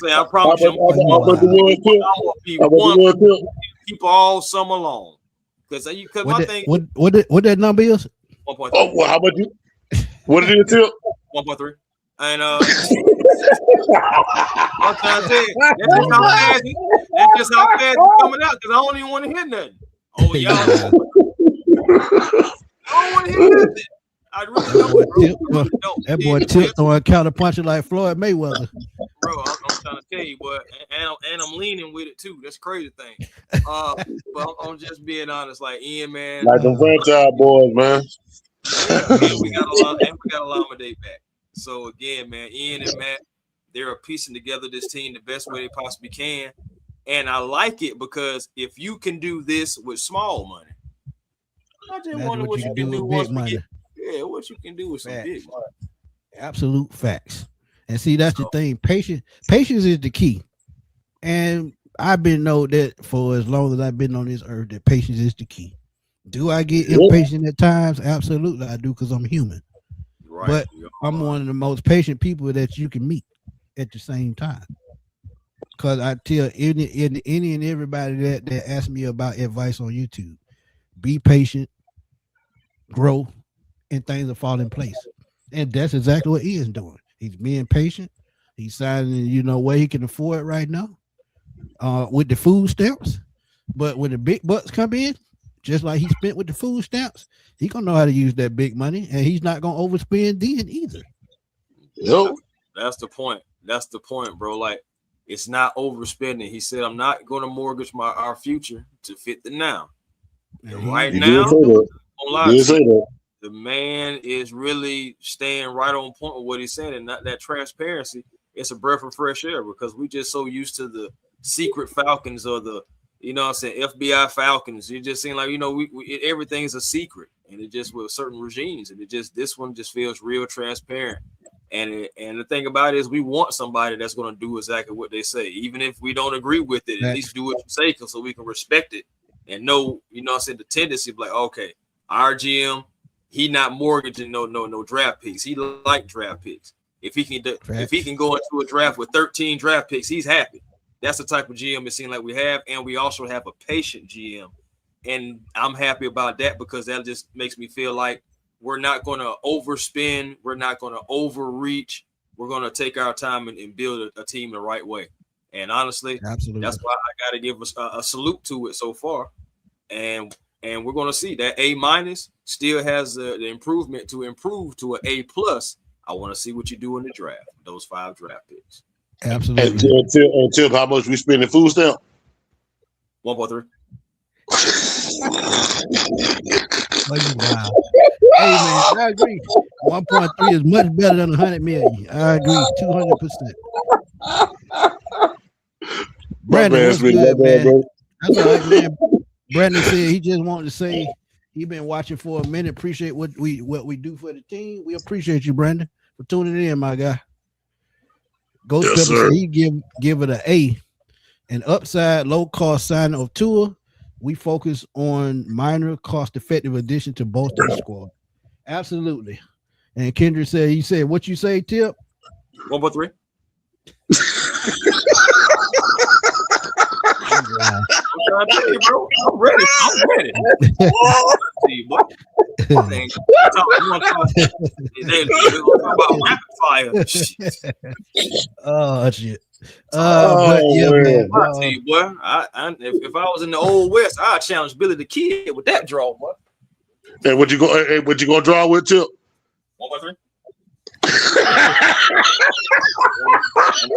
saying. I promise you, keep all summer long because my thing. What that number is? 1.3. Oh, well, how about you? What did it tell? 1.3. And I'm trying to tell you, that's just how fast it's coming out because I don't even want to hear nothing. Oh, y'all. I don't want to hear nothing. I really don't. That boy tipped on counter-punching like Floyd Mayweather. Bro, I'm trying to tell you, but and I'm leaning with it too. That's the crazy thing. But I'm just being honest, like Ian, man. Like the franchise boys, man. Yeah, we got a lot of day back. So again, man, Ian and Matt, they're piecing together this team the best way they possibly can. And I like it because if you can do this with small money, I just wonder what you can do with big money. What you can do with some big money. Absolute facts. And see, that's the thing. Patience is the key. And I've been know that for as long as I've been on this earth, that patience is the key. Do I get impatient at times? Absolutely, I do, because I'm human. Right. But I'm one of the most patient people that you can meet at the same time. Because I tell any and everybody that asks me about advice on YouTube, be patient, grow, and things will fall in place. And that's exactly what Ian's doing. He's being patient. He's signing, where he can afford right now with the food stamps. But when the big bucks come in, just like he spent with the food stamps, he gonna know how to use that big money, and he's not gonna overspend then either. Yep. That's the point. That's the point, bro. Like, it's not overspending. He said, "I'm not gonna mortgage our future to fit the now." And right now, the man is really staying right on point with what he's saying, and not that transparency. It's a breath of fresh air because we just so used to the secret Falcons or the FBI Falcons. It just seemed like, everything's a secret, and it just with certain regimes, and this one just feels real transparent. And the thing about it is we want somebody that's going to do exactly what they say, even if we don't agree with it. At least do what you say, so we can respect it and know. The tendency of like, okay, our GM, he not mortgaging no draft picks. He like draft picks. If he can go into a draft with 13 draft picks, he's happy. That's the type of GM it seems like we have, and we also have a patient GM, and I'm happy about that because that just makes me feel like we're not going to overspend, we're not going to overreach, we're going to take our time and build a team the right way. And honestly, absolutely, that's why I got to give a salute to it so far, and we're going to see that A- still has the improvement to improve to an A+. I want to see what you do in the draft, those 5 draft picks. Absolutely. And tip how much we spend in food stamp? 1.3. Hey man, I agree. 1.3 is much better than 100 million. I agree 200%. Brandon, what's good, man? That's all right, man. Brandon said he just wanted to say he been watching for a minute. Appreciate what we do for the team. We appreciate you, Brandon, for tuning in, my guy. Ghost Yes, Pepper sir. said he give it an A. An upside, low cost signing of Tua. We focus on minor cost effective addition to bolster the squad. Absolutely. And Kendrick said, he said, what you say, Tip? 1.3. I'm trying to tell you, bro. I'm ready. See, boy. They about rapid fire. Oh shit. But yeah, man. I tell you, boy. If I was in the old West, I'd challenge Billy the Kid with that draw, boy. Hey, what you gonna draw with, Tip? 1.3.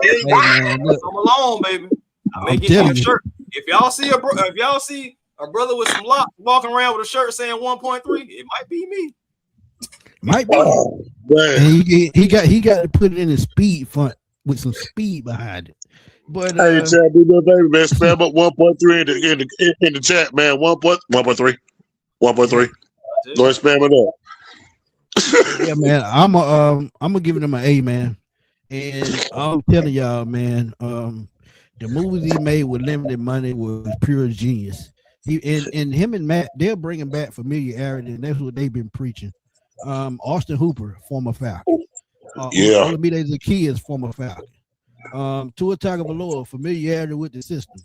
Hey, man, look, I'm alone, baby. I may get me a shirt. If y'all see a brother with some locks walking around with a shirt saying 1.3, it might be me. Might be. He got to put it in his speed font with some speed behind it. But hey, Chad, do that, baby, man. Spam up 1.3 in the chat, man. 1.3. 1.3. Go ahead, spam it up. Yeah, man. I'm gonna give them an A, man. And I'm telling y'all, man, the movies he made with limited money was pure genius. And him and Matt, they're bringing back familiarity, and that's what they've been preaching. Austin Hooper, former Falcon. Olamide Zaccheaus, former Falcon. Tua Tagovailoa, familiarity with the system.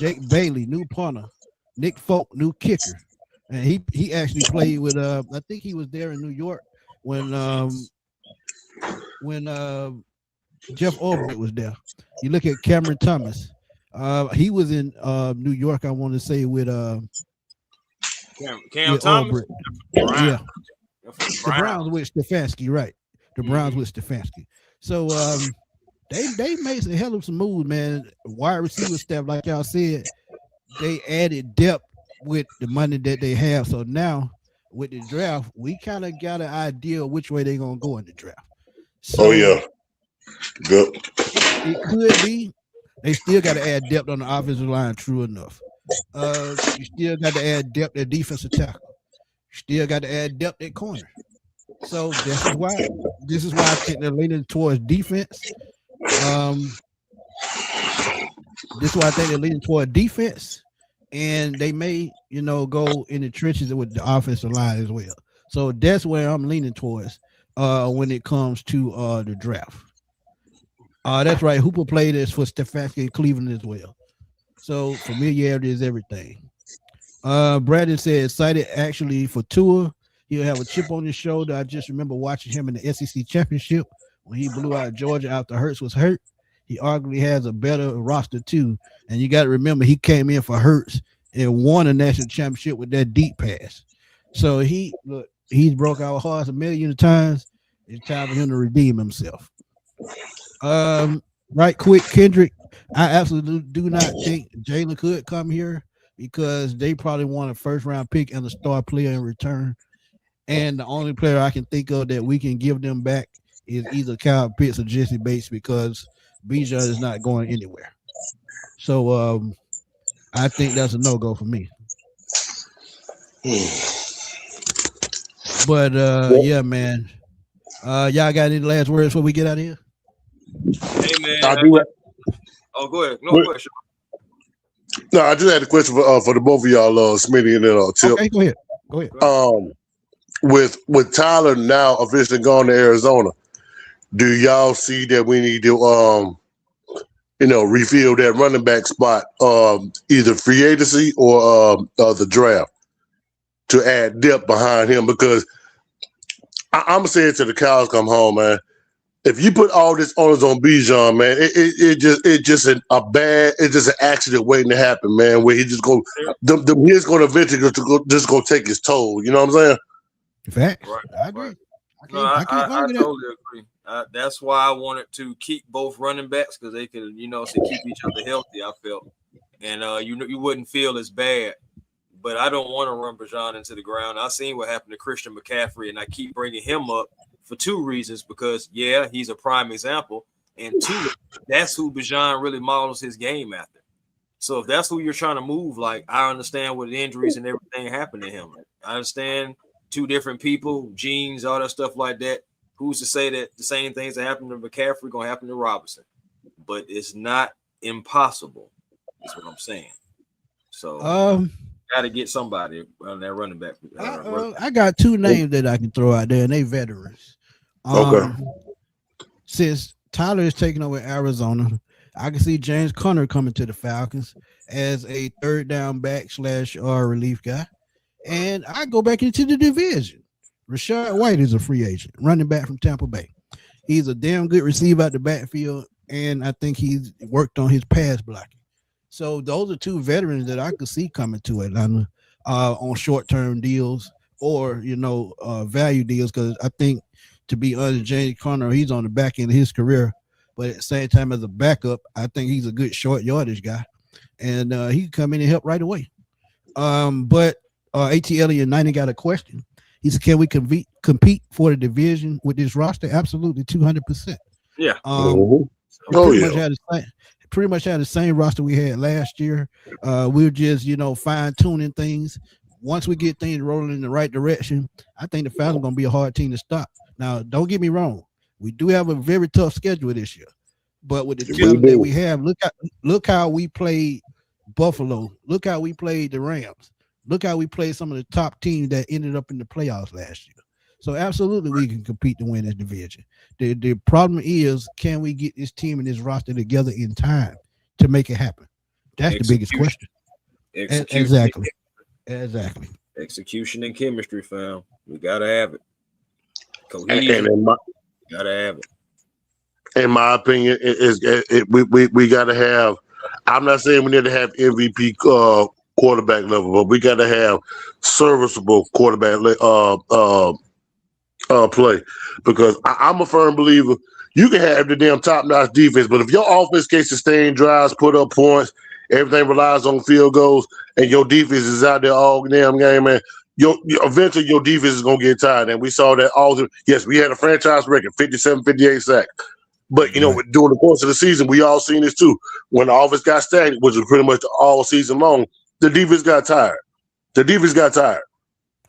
Jake Bailey, new punter. Nick Folk, new kicker. And he actually played with I think he was there in New York when Jeff Ulbrich was there. You look at Cameron Thomas. He was in New York, I want to say, with Cam Thomas. Yeah. The Browns with Stefanski, right? The Browns with Stefanski. So they made a hell of some moves, man. Wide receiver staff, like y'all said, they added depth with the money that they have. So now with the draft, we kind of got an idea of which way they're gonna go in the draft. So, good. It could be they still got to add depth on the offensive line. True enough, you still got to add depth at defensive tackle. You still got to add depth at corner. So this is why I think they're leaning towards defense. This is why I think they're leaning toward defense, and they may, go in the trenches with the offensive line as well. So that's where I'm leaning towards when it comes to the draft. That's right. Hooper played this for Stefanski in Cleveland as well. So familiarity is everything. Brandon said excited actually for Tua. He'll have a chip on his shoulder. I just remember watching him in the SEC championship when he blew out Georgia after Hurts was hurt. He arguably has a better roster too. And you got to remember he came in for Hurts and won a national championship with that deep pass. So he's broke our hearts a million times. It's time for him to redeem himself. Right quick, Kendrick, I absolutely do not think Jalen could come here because they probably want a first round pick and a star player in return. And the only player I can think of that we can give them back is either Kyle Pitts or Jesse Bates because Bijan is not going anywhere. So I think that's a no-go for me. But yeah, man. Y'all got any last words before we get out of here? Hey man. Oh, go ahead. No question. No, I just had a question for the both of y'all, Smitty and Tip. Okay, go ahead. With Tyler now officially gone to Arizona, do y'all see that we need to refill that running back spot, either free agency or the draft to add depth behind him? Because I'm gonna say it till the cows come home, man. If you put all this onus on Bijan, man, it's just an accident waiting to happen, man. Where he just go, he's going to eventually just go take his toll. You know what I'm saying? Fact. Right. I agree. I totally agree. That's why I wanted to keep both running backs because they could, keep each other healthy. I felt, and you wouldn't feel as bad but I don't want to run Bijan into the ground. I seen what happened to Christian McCaffrey, and I keep bringing him up for two reasons. Because, yeah, he's a prime example. And two, that's who Bijan really models his game after. So if that's who you're trying to move, like, I understand what injuries and everything happened to him. I understand two different people, genes, all that stuff like that. Who's to say that the same things that happened to McCaffrey going to happen to Robinson? But it's not impossible. That's what I'm saying. So got to get somebody on that running back. I got two names that I can throw out there, and they veterans. Since Tyler is taking over Arizona, I can see James Conner coming to the Falcons as a third down back / relief guy. And I go back into the division. Rachaad White is a free agent, running back from Tampa Bay. He's a damn good receiver out the backfield, and I think he's worked on his pass blocking. So those are two veterans that I could see coming to Atlanta on short-term deals or, value deals, because I think, to be honest, James Conner, he's on the back end of his career, but at the same time as a backup, I think he's a good short yardage guy, and he can come in and help right away. But AT Elliott 90 got a question. He said, can we compete for the division with this roster? Absolutely, 200%. Yeah. Pretty much had the same roster we had last year. We're just, fine-tuning things. Once we get things rolling in the right direction, I think the Falcons are going to be a hard team to stop. Now, don't get me wrong. We do have a very tough schedule this year. But with the talent that we have, look how we played Buffalo. Look how we played the Rams. Look how we played some of the top teams that ended up in the playoffs last year. So absolutely we can compete to win this division. The problem is, can we get this team and this roster together in time to make it happen? That's the biggest question. Exactly. Execution and chemistry, fam. We gotta have it. Gotta have it. In my opinion, we gotta have. I'm not saying we need to have MVP quarterback level, but we gotta have serviceable quarterback play, because I'm a firm believer you can have the damn top-notch defense, but if your offense can sustain drives, put up points, everything relies on field goals, and your defense is out there all damn game, man, eventually your defense is going to get tired. And we saw that yes, we had a franchise record, 57, 58 sacks. But, during the course of the season, we all seen this too. When the offense got stagnant, which was pretty much all season long, the defense got tired.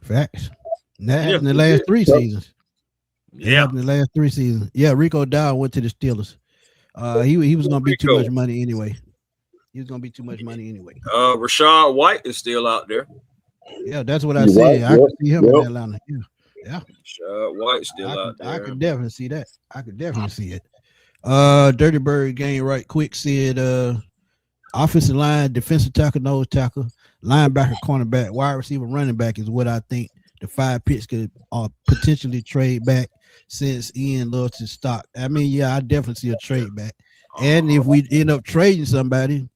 Facts. That happened in the last 3 seasons. Yeah. In the last 3 seasons. Yeah, Rico Dowd went to the Steelers. He was going to be too much money anyway. Rachaad White is still out there. Yeah, that's what I said. I can see him in Atlanta. Yeah. Rachaad White still out there. I could definitely see that. See it. Dirty Bird game right quick said offensive line, defensive tackle, nose tackle, linebacker, cornerback, wide receiver, running back is what I think the 5 picks could potentially trade back, since Ian loves his stock. I mean, I definitely see a trade back. And if we end up trading somebody,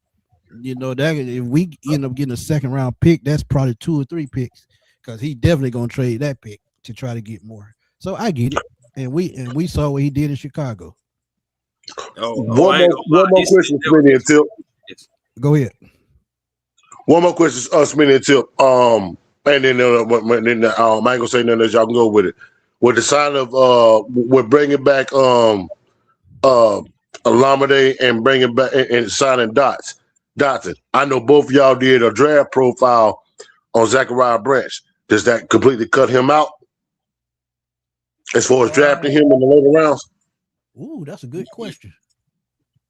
that if we end up getting a second round pick, that's probably 2 or 3 picks, because he definitely gonna trade that pick to try to get more. So I get it. And we saw what he did in Chicago. One more question, Smitty and Tip. Go ahead. One more question, Smitty and Tip. And then I ain't gonna say nothing else. Y'all can go with it. With the sign of we're bringing back Alameda and bringing back and signing Dotson. I know both of y'all did a draft profile on Zachariah Branch. Does that completely cut him out as far as drafting him in the later rounds? Ooh, that's a good question.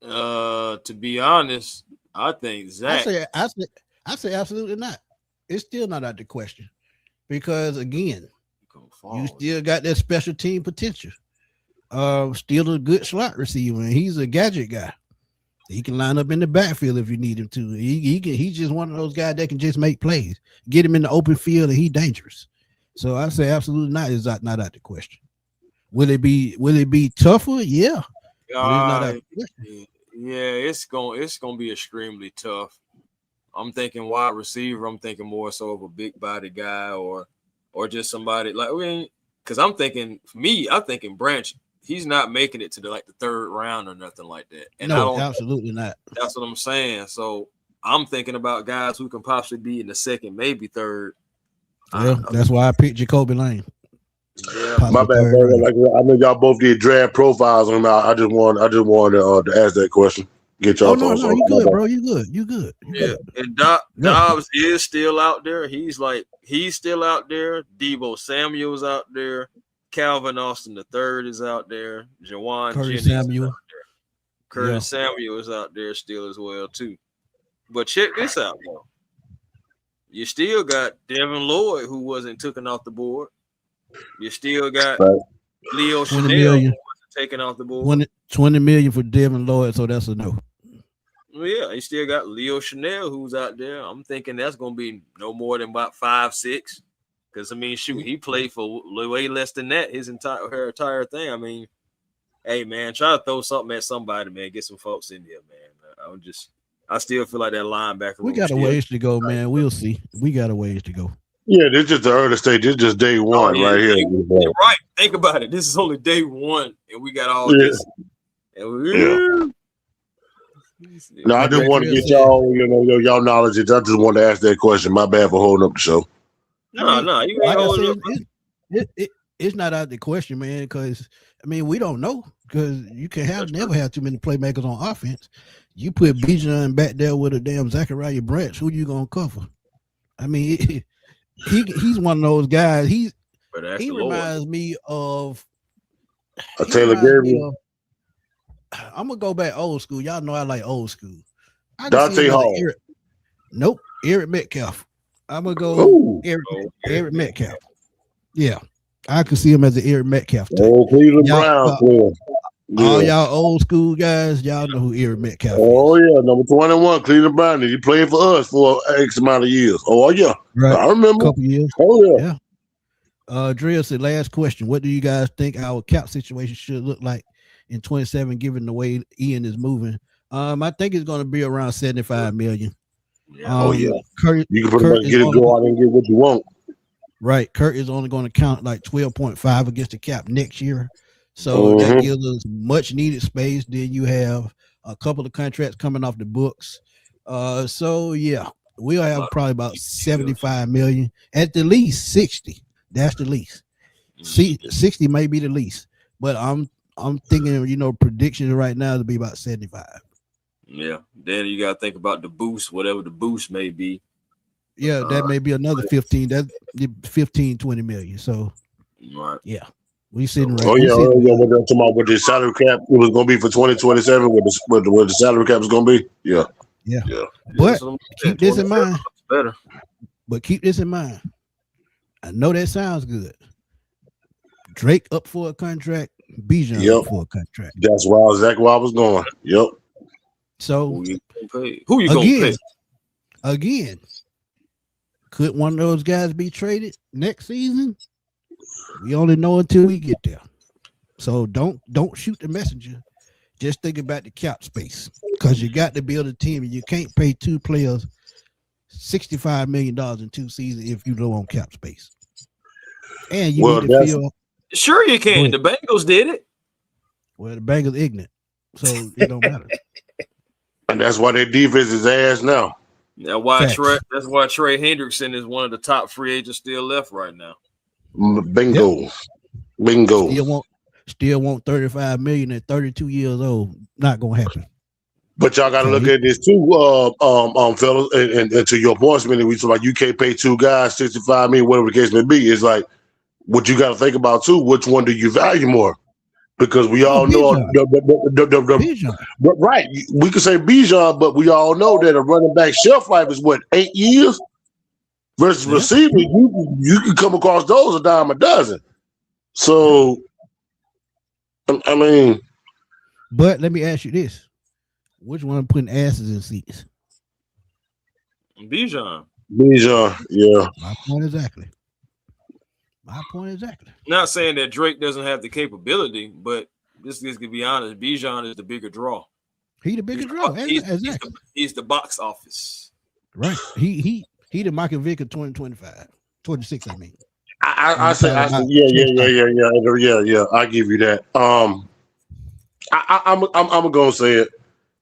To be honest, I think Zach. I say absolutely not. It's still not out the question, because again, you still got that special team potential. Still a good slot receiver, and he's a gadget guy. He can line up in the backfield if you need him to. He's just one of those guys that can just make plays. Get him in the open field, and he's dangerous. So I say absolutely not. Is not out the question. Will it be tougher? Yeah. It's gonna be extremely tough. I'm thinking wide receiver. I'm thinking more so of a big body guy or just somebody because I'm thinking Branch. He's not making it to the 3rd round or nothing like that. And no, absolutely not. That's what I'm saying. So I'm thinking about guys who can possibly be in the second, maybe third. Well, that's why I picked Jacoby Lane. Yeah, my bad, bro. Like, I know y'all both did draft profiles on him. I just wanted to ask that question. Get y'all. No, you good, bro. You good. Yeah, and Dobbs is still out there. He's still out there. Deebo Samuel's out there. Calvin Austin III is out there. Jawan Curtis Jennings Samuel. is out there. Curtis Samuel is out there still as well too. But check this out, though. You still got Devin Lloyd, who wasn't taken off the board. You still got Leo Chanel, who wasn't taken off the board. $20 million for Devin Lloyd, so that's a no. Well, yeah, you still got Leo Chanel, who's out there. I'm thinking that's going to be no more than about 5-6. Because, I mean, shoot, he played for way less than that his entire thing. I mean, hey, man, try to throw something at somebody, man. Get some folks in there, man. I still feel like that linebacker. We got a ways to go, man. We'll see. We got a ways to go. Yeah, this is just the early stage. This is just day one right here. Right. Think about it. This is only day one, and we got all this. And No, I just want to get y'all, y'all knowledge. I just want to ask that question. My bad for holding up the show. No, you ain't holding up. It's not out of the question, man, because, I mean, we don't know, because you can never have too many playmakers on offense. You put Bijan back there with a damn Zachariah Branch, who you going to cover? I mean, he's one of those guys. He reminds me of Taylor Gabriel. I'm going to go back old school. Y'all know I like old school. Dante Hall. Eric Metcalf. I'm going to go Eric Metcalf. Yeah. I could see him as an Eric Metcalf type. Cleveland Browns player. All y'all old school guys, y'all know who Eric Metcalf is. Oh, yeah. Number 21, Cleveland Browns. He played for us for X amount of years. Oh, yeah. Right. I remember. A couple years. Oh, yeah. Drea said, last question. What do you guys think our cap situation should look like in 27, given the way Ian is moving? I think it's going to be around 75 million. You can pretty much go out and get what you want. Right. Kurt is only going to count like 12.5 against the cap next year. So that gives us much needed space. Then you have a couple of contracts coming off the books. So yeah, we'll have probably about 75 million, at the least 60. That's the least. 60 may be the least, but I'm thinking, predictions right now to be about 75. Yeah. Then you got to think about the boost, whatever the boost may be. Yeah, that may be another 15. That's 15, 20 million. So right. Yeah. We sitting right. We're talking about what the salary cap was going to be for 2027. What the salary cap is going to be. Yeah. But keep this in mind. But keep this in mind. I know that sounds good. Drake up for a contract. Bijan up for a contract. That's exactly where I was going. Yep. So who you going to pay? Again, could one of those guys be traded next season? We only know until we get there. So don't shoot the messenger. Just think about the cap space, because you got to build a team, and you can't pay two players $65 million in 2 seasons if you low on cap space. And you need to feel. Sure, you can. The Bengals did it. Well, the Bengals ignorant, so it don't matter. And that's why their defense is ass now. That's why Trey Hendrickson is one of the top free agents still left right now. Bingo. Yep. Still want 35 million at 32 years old. Not gonna happen. But y'all gotta look at this too, fellas, and to your point, Smitty, we talk about you can't pay two guys 65 million, whatever the case may be. It's like what you gotta think about too. Which one do you value more? Because we all know right. We could say Bijan, but we all know that a running back shelf life is 8 years versus receiver. You can come across those a dime a dozen. So I mean, but let me ask you this: which one putting asses in seats? Bijan, yeah. My point exactly. Not saying that Drake doesn't have the capability, but this to be honest, Bijan is the bigger draw. He's the bigger draw. Exactly. He's the box office. Right. He the Michael Vick of 2025. 26, I mean. I say, yeah. I give you that. I'm gonna say it.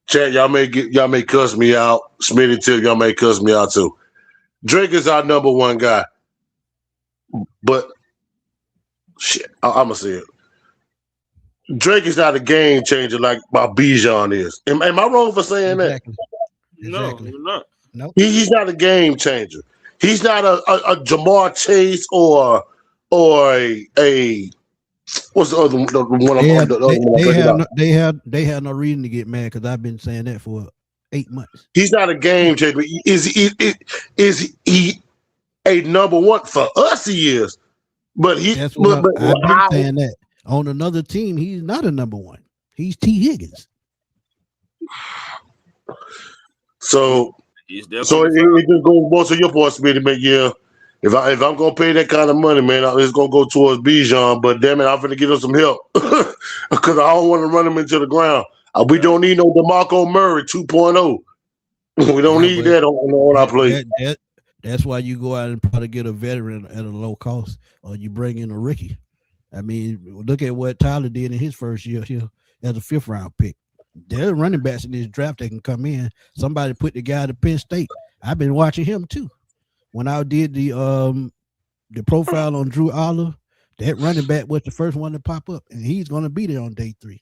Chad, y'all may cuss me out. Smitty too, y'all may cuss me out too. Drake is our number one guy. But shit, I'm gonna say it. Drake is not a game changer like my Bijan is. Am I wrong for saying that? No, you're not. Nope. He's not a game changer. He's not a Jamar Chase or a what's the other one? They have no reason to get mad because I've been saying that for 8 months. He's not a game changer. Is he a number one for us? He is, but I've been saying that. On another team, he's not a number one. He's T. Higgins. So it just goes both of your points, Smitty. But yeah, if I'm gonna pay that kind of money, man, it's gonna go towards Bijan. But damn it, I'm gonna give him some help because I don't want to run him into the ground. We don't need no DeMarco Murray 2.0. We don't need that on our plate. That's why you go out and probably get a veteran at a low cost, or you bring in a rookie. I mean, look at what Tyler did in his first year here as a 5th round pick. There are running backs in this draft that can come in. Somebody put the guy to Penn State. I've been watching him too. When I did the profile on Drew Aller, that running back was the first one to pop up, and he's going to be there on day 3.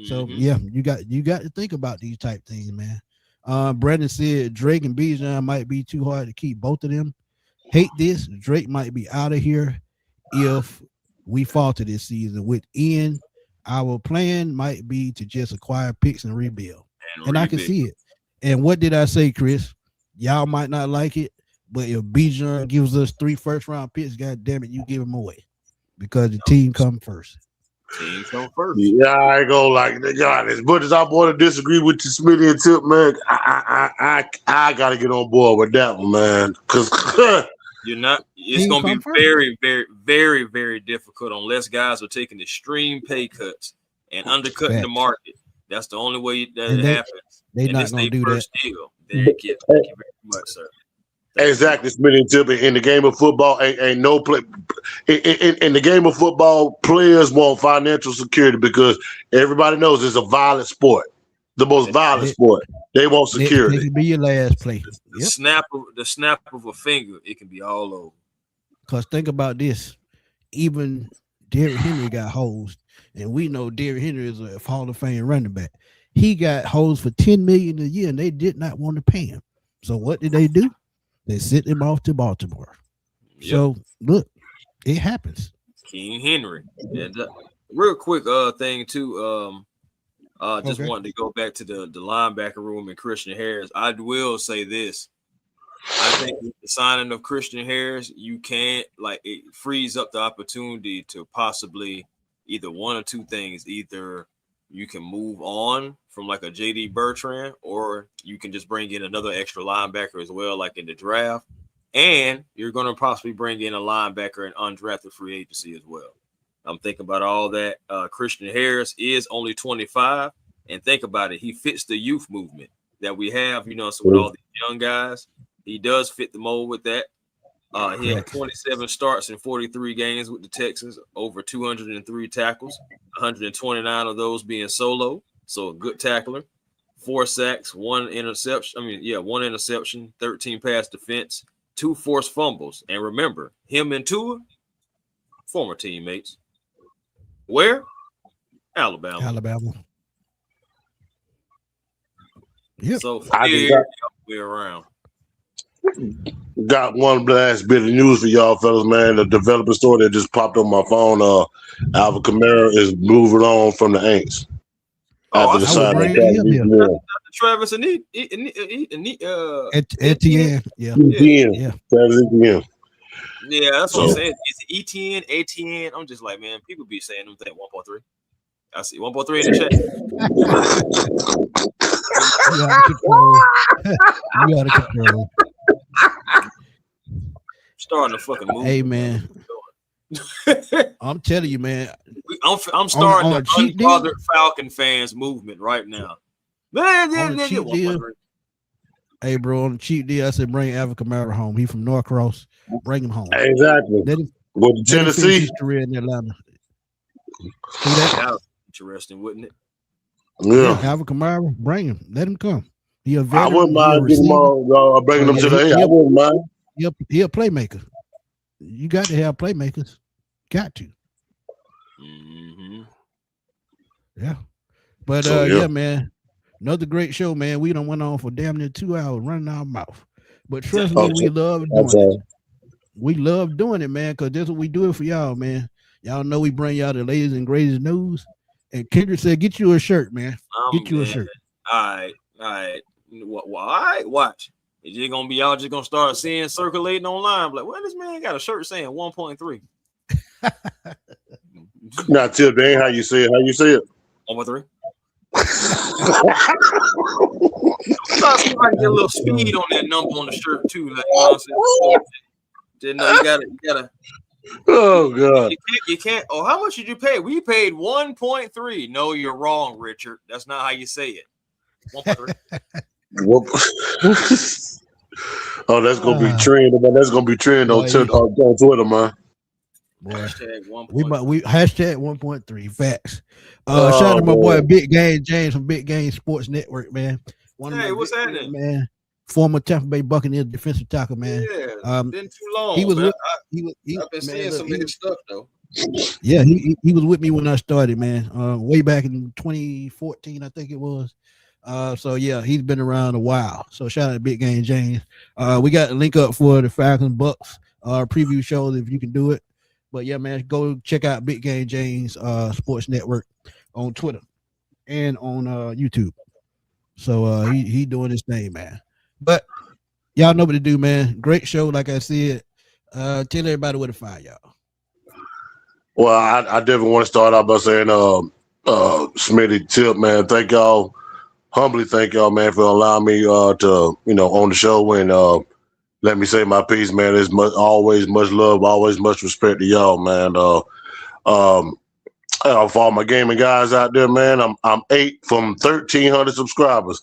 So yeah, you got to think about these type things, man. Brandon said Drake and Bijan might be too hard to keep both of them. Hate this. Drake might be out of here if we falter this season. With Ian, our plan might be to just acquire picks and rebuild. And I can see it. And what did I say, Chris? Y'all might not like it, but if Bijan gives us 3 first-round picks, God damn it, you give them away because the team come first. Team come first. Yeah, I ain't gonna like that. God, as much as I want to disagree with you, Smitty and Tip, man, I gotta get on board with that one, man. Because you're not. It's going to be very, very, very, very difficult unless guys are taking extreme pay cuts and undercutting the market. That's the only way that it happens. They're not going to do that. Deal. Thank you very much, sir. Exactly, Smitty and Tip. In the game of football, ain't no play. In the game of football, players want financial security because everybody knows it's a violent sport. The most violent sport. They want security. It can be your last play. The snap of a finger, it can be all over. Because think about this. Even Derrick Henry got hosed. And we know Derrick Henry is a Hall of Fame running back. He got hosed for $10 million a year, and they did not want to pay him. So what did they do? They sent him off to Baltimore. Yep. So look, it happens. King Henry. And real quick thing too. Just wanted to go back to the linebacker room and Christian Harris. I will say this. I think with the signing of Christian Harris, you can't it frees up the opportunity to possibly either one or two things. Either you can move on from like a JD Bertrand, or you can just bring in another extra linebacker as well, like in the draft. And you're going to possibly bring in a linebacker in undrafted free agency as well. I'm thinking about all that. Christian Harris is only 25. And think about it. He fits the youth movement that we have, so with all these young guys, he does fit the mold with that. He had 27 starts in 43 games with the Texans, over 203 tackles, 129 of those being solo. So a good tackler, 4 sacks, 1 interception. 13 pass defense, 2 forced fumbles. And remember, him and Tua, former teammates. Where? Alabama. Yep. So we're around. Got one last bit of news for y'all fellas, man. The developing story that just popped on my phone. Alvin Kamara is moving on from the Aints. After the signing of Travis and Etienne. Yeah. Travis Etienne. Yeah, that's what I'm saying. It's Etienne. I'm just like, man, people be saying them things 1.3. I see 1.3 in the chat. You out of control. Starting to fucking move. Hey, man. I'm telling you, man. I'm starting the unbothered Falcon fans movement right now. Man, hey, bro, on the cheap deal, I said bring Alvin Kamara home. He from Norcross. Bring him home. Exactly. With Tennessee. His career in Atlanta. That was interesting, wouldn't it? Yeah. Alvin Kamara, bring him. Let him come. He a I veteran. wouldn't mind getting him bringing them to the A. I wouldn't mind. He a playmaker. You got to have playmakers. Got to. Mm-hmm. Yeah. But yeah, man. Another great show, man. We done went on for damn near 2 hours running our mouth. But trust me, we love doing it. We love doing it, man, because that's what we do it for y'all, man. Y'all know we bring y'all the latest and greatest news. And Kendrick said, get you a shirt, man. Get you a shirt. All right. Why? Watch. It's just gonna be y'all just gonna start seeing circulating online. Like, well, this man got a shirt saying 1.3. Now, Tip, that ain't how you say it. How you say it? 1.3. I see if I can get a little speed on that number on the shirt too. Like, you know what I'm saying? No, you gotta. Oh God! You can't. Oh, how much did you pay? We paid 1.3. No, you're wrong, Richard. That's not how you say it. 1.3. Oh, that's gonna be trend. That's gonna be trend on Twitter, man. Boy, hashtag 1.3. We hashtag 1.3 facts. Shout out to my boy Big Game James from Big Game Sports Network, man. Hey, what's happening, man? Former Tampa Bay Buccaneers defensive tackle, man. Yeah, been too long. He was. I've been seeing some of his stuff though. Yeah, he was with me when I started, man. Way back in 2014, I think it was. So yeah, he's been around a while. So shout out to Big Game James. We got a link up for the Falcons Bucks preview shows if you can do it. But yeah, man, go check out Big Game James Sports Network on Twitter and on YouTube. So he doing his thing, man. But y'all know what to do, man. Great show, like I said. Tell everybody where to find y'all. Well, I definitely want to start out by saying, Smitty, Tip, man, thank y'all. Humbly thank y'all, man, for allowing me to, on the show and let me say my piece, man. There's always much love, always much respect to y'all, man. For all my gaming guys out there, man, I'm 8 from 1,300 subscribers,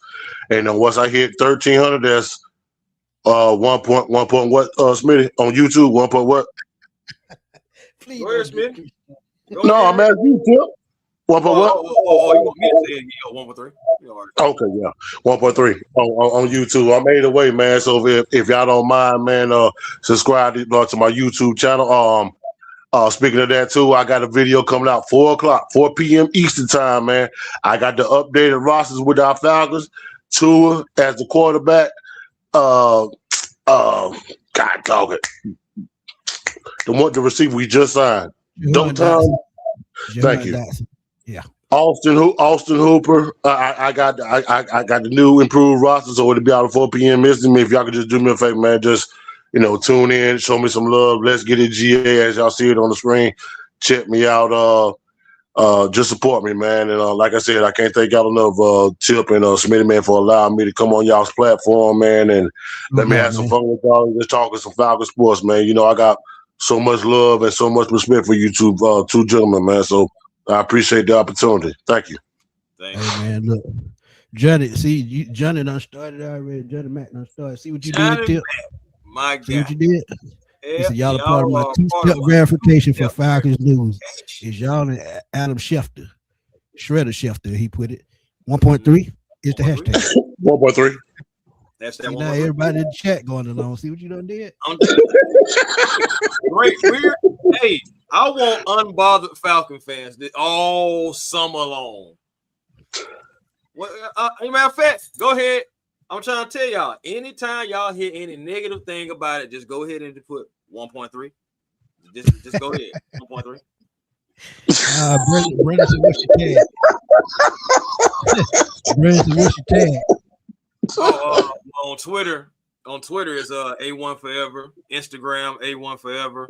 and then once I hit 1,300, that's 1 point what, Smitty, on YouTube, 1 point what? Please, go ahead, Smitty. No, I'm asking you, Tip. 1 point what? You want me to say it? 1.3. Okay, yeah, 1.3 on YouTube. I made it away, man. So if y'all don't mind, man, subscribe to my YouTube channel. Speaking of that too, I got a video coming out 4 p.m. Eastern time, man. I got the updated rosters with our Falcons. Tua as the quarterback. God dog it. The receiver we just signed. Don't time. Thank you. Yeah. Austin Hooper. I got the new improved roster, so it'll be out at 4 p.m. Instantly. If y'all could just do me a favor, man, just tune in, show me some love. Let's get it GA as y'all see it on the screen. Check me out. Just support me, man. And like I said, I can't thank y'all enough, Tip and Smitty, man, for allowing me to come on y'all's platform, man, and let me have some fun with y'all. Just talking some Falcon sports, man. I got so much love and so much respect for you two gentlemen, man. So I appreciate the opportunity. Thank you. Thank you. Man, look. Johnny, see, Johnny done started already. Johnny Mac done started. See what you did, Tip? My God. See what you did? Yeah, y'all are part of my two-step verification for Falcons News. Is y'all and Adam Schefter, Shredder Schefter, he put it. 1.3 is the hashtag. 1.3. That's that. See, now everybody in the chat going along. See what you done did? Great, weird. Hey, I want unbothered Falcon fans all summer long. Matter of fact, go ahead. I'm trying to tell y'all, anytime y'all hear any negative thing about it, just go ahead and put 1.3. Just go ahead. 1.3. Brandon said, what's your tag? Brandon said, what's your tag? On Twitter is A1 Forever. Instagram, A1 Forever.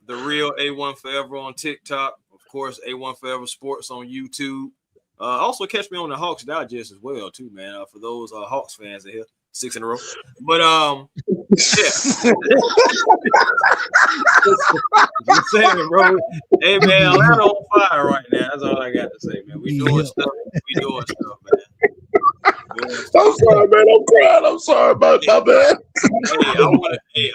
The real A1 Forever on TikTok. Of course, A1 Forever Sports on YouTube. Also catch me on the Hawks Digest as well, too, man. For those Hawks fans in here, 6 in a row. But yeah. Just saying, bro. Hey, man, Atlanta on fire right now. That's all I got to say, man. We doing stuff. Man. I'm sorry, man. I'm crying. I'm sorry about my bad.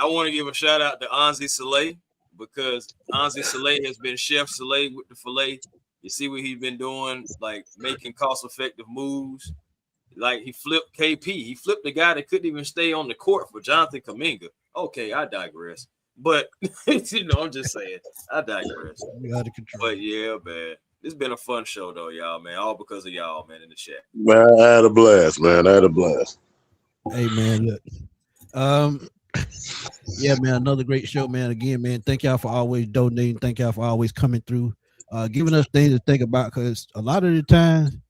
I want to give a shout out to Anzi Saleh, because Anzi Saleh has been Chef Saleh with the filet You see what he's been doing, like making cost-effective moves. Like he flipped KP. He flipped the guy that couldn't even stay on the court for Jonathan Kuminga. Okay, I digress. But I'm just saying, I digress. Out of control. But yeah, man. It's been a fun show though, y'all, man. All because of y'all, man, in the chat. Man, I had a blast, man. I had a blast. Hey, man, look. Yeah, man, another great show, man. Again, man, thank y'all for always donating. Thank y'all for always coming through, giving us things to think about, because a lot of the time,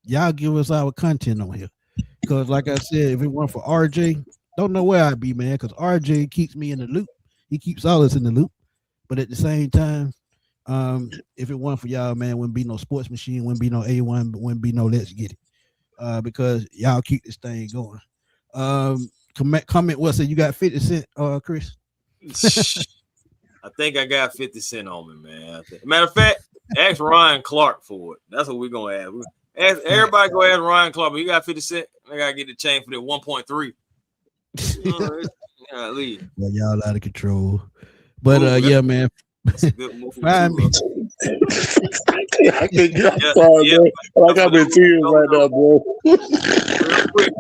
y'all give us our content on here. Because like I said, if it weren't for RJ, don't know where I'd be, man, because RJ keeps me in the loop. He keeps all us in the loop. But at the same time, if it weren't for y'all, man, wouldn't be no sports machine, wouldn't be no A1, wouldn't be no Let's Get It. Because y'all keep this thing going. Comment what? So you got 50 Cent, Chris? I think I got 50 Cent on me, man. Matter of fact, ask Ryan Clark for it. That's what we're gonna have. Everybody go ask Ryan Clark, but you got 50 Cent. I gotta get the chain for that 1.3. Well, y'all out of control. But yeah, man. Find me. I can't get sorry, bro. Like I'm in tears right now, bro.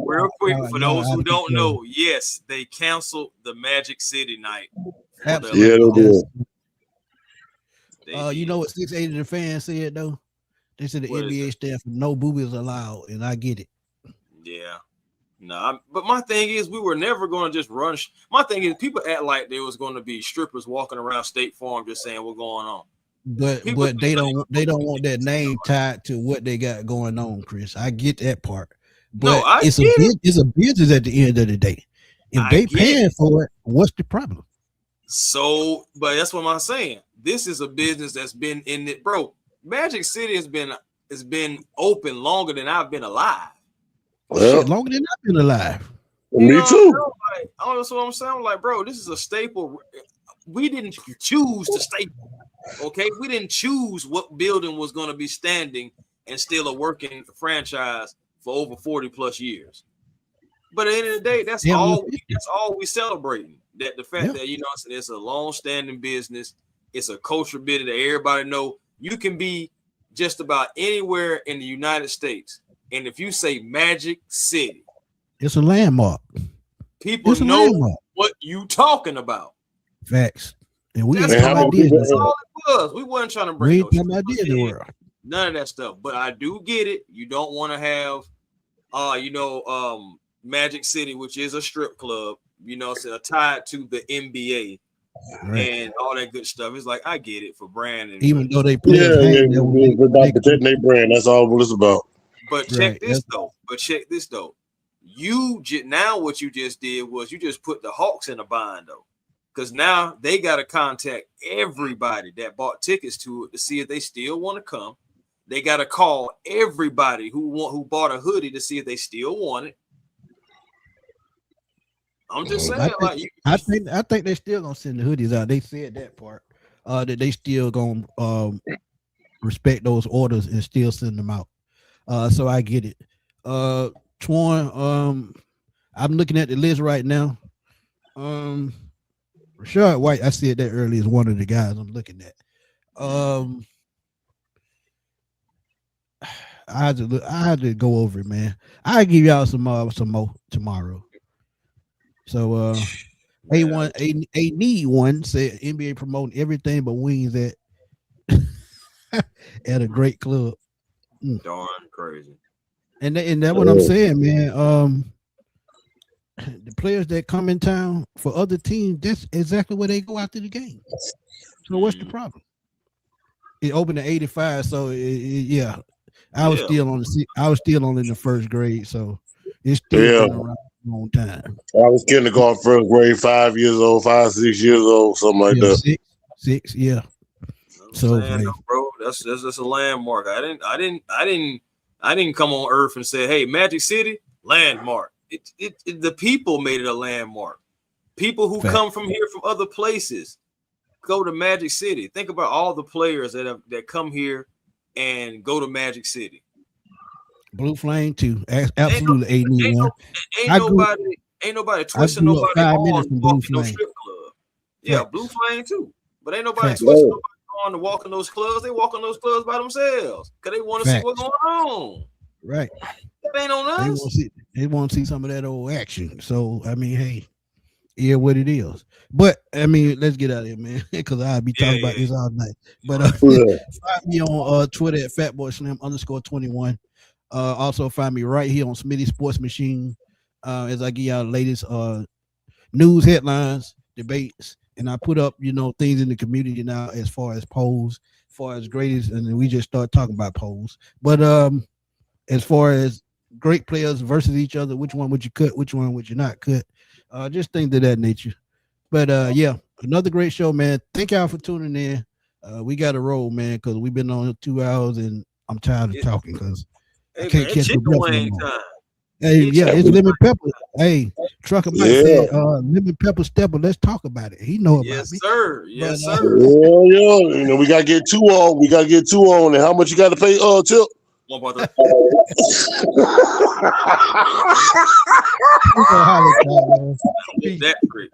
Real quick, for those who don't know, yes, they canceled the Magic City night. Absolutely. Yeah, they did. You know what 680 the fans said though? They said the NBA stand for no boobies allowed, and I get it. Yeah. No, but my thing is, we were never going to just run. My thing is, people act like there was going to be strippers walking around State Farm just saying what's going on. But they don't want that name tied to what they got going on, Chris. I get that part. But no, it's a business at the end of the day. If they paying for it, what's the problem? So, but that's what I'm saying. This is a business that's been in it, bro. Magic City has been open longer than I've been alive. Well, shit, longer than I've been alive. Me too. That's what I'm saying. Like, bro, this is a staple. We didn't choose to staple. Okay, we didn't choose what building was going to be standing and still a working franchise for over 40 plus years. But at the end of the day, that's all we celebrating. That the fact that it's a long-standing business, it's a culture business that everybody know. You can be just about anywhere in the United States. And if you say Magic City, it's a landmark. People know what you talking about. Facts. And we that's all it was. We weren't trying to bring none of that stuff. But I do get it. You don't want to have Magic City, which is a strip club, tied to the NBA. Right. And all that good stuff. It's like, I get it for brand. And even though they play about protecting their brand. That's all what it's about. But check this though. Now what you just did was you just put the Hawks in a bind though. Because now they got to contact everybody that bought tickets to it to see if they still want to come. They got to call everybody who bought a hoodie to see if they still want it. I'm just saying, I think they still gonna send the hoodies out. They said that part. That they still gonna respect those orders and still send them out. So I get it. Twan, I'm looking at the list right now. Rashad White, I said that earlier, is one of the guys I'm looking at. I had to go over it, man. I'll give y'all some more tomorrow. So A need one said NBA promoting everything but wings at at a great club. Darn crazy. And that's what I'm saying, man. The players that come in town for other teams, that's exactly where they go after the game. So what's the problem? It opened at 85, so I was still on in the first grade, so it's still been around a long time. I was kindergarten, first grade, 5 years old, 5, 6 years old, something like that. Six, yeah. So, bro, that's a landmark. I didn't come on Earth and say, "Hey, Magic City, landmark." The people made it a landmark. People who come from here from other places go to Magic City. Think about all the players that come here and go to Magic City. Blue Flame too. Absolutely ain't nobody twisting nobody 5 minutes from Blue Flame. Strip club. Yeah, Blue Flame too. But ain't nobody twisting nobody going to walk in those clubs. They walk in those clubs by themselves because they want to see what's going on. Right. It ain't on us. They want to see some of that old action. So I mean, hey, yeah, what it is. But I mean, let's get out of here, man, because I'll be talking about this all night. But find me on Twitter at FatboySlim_21. Also find me right here on Smitty Sports Machine as I give y'all the latest news headlines, debates, and I put up, things in the community now as far as polls, as far as greatest, and then we just start talking about polls. But as far as great players versus each other, which one would you cut? Which one would you not cut? Just things of that nature. But yeah, another great show, man. Thank y'all for tuning in. We got to roll, man, because we've been on 2 hours and I'm tired of talking because I can't catch the breath no more. Hey, it's lemon pepper. Hey, Trucker Mike said, lemon pepper stepper. Let's talk about it. He know about yes, me. Sir. Yes, sir. Yeah. We gotta get 2 on. We gotta get 2 on. And how much you gotta pay? Tip. 1.3. That great.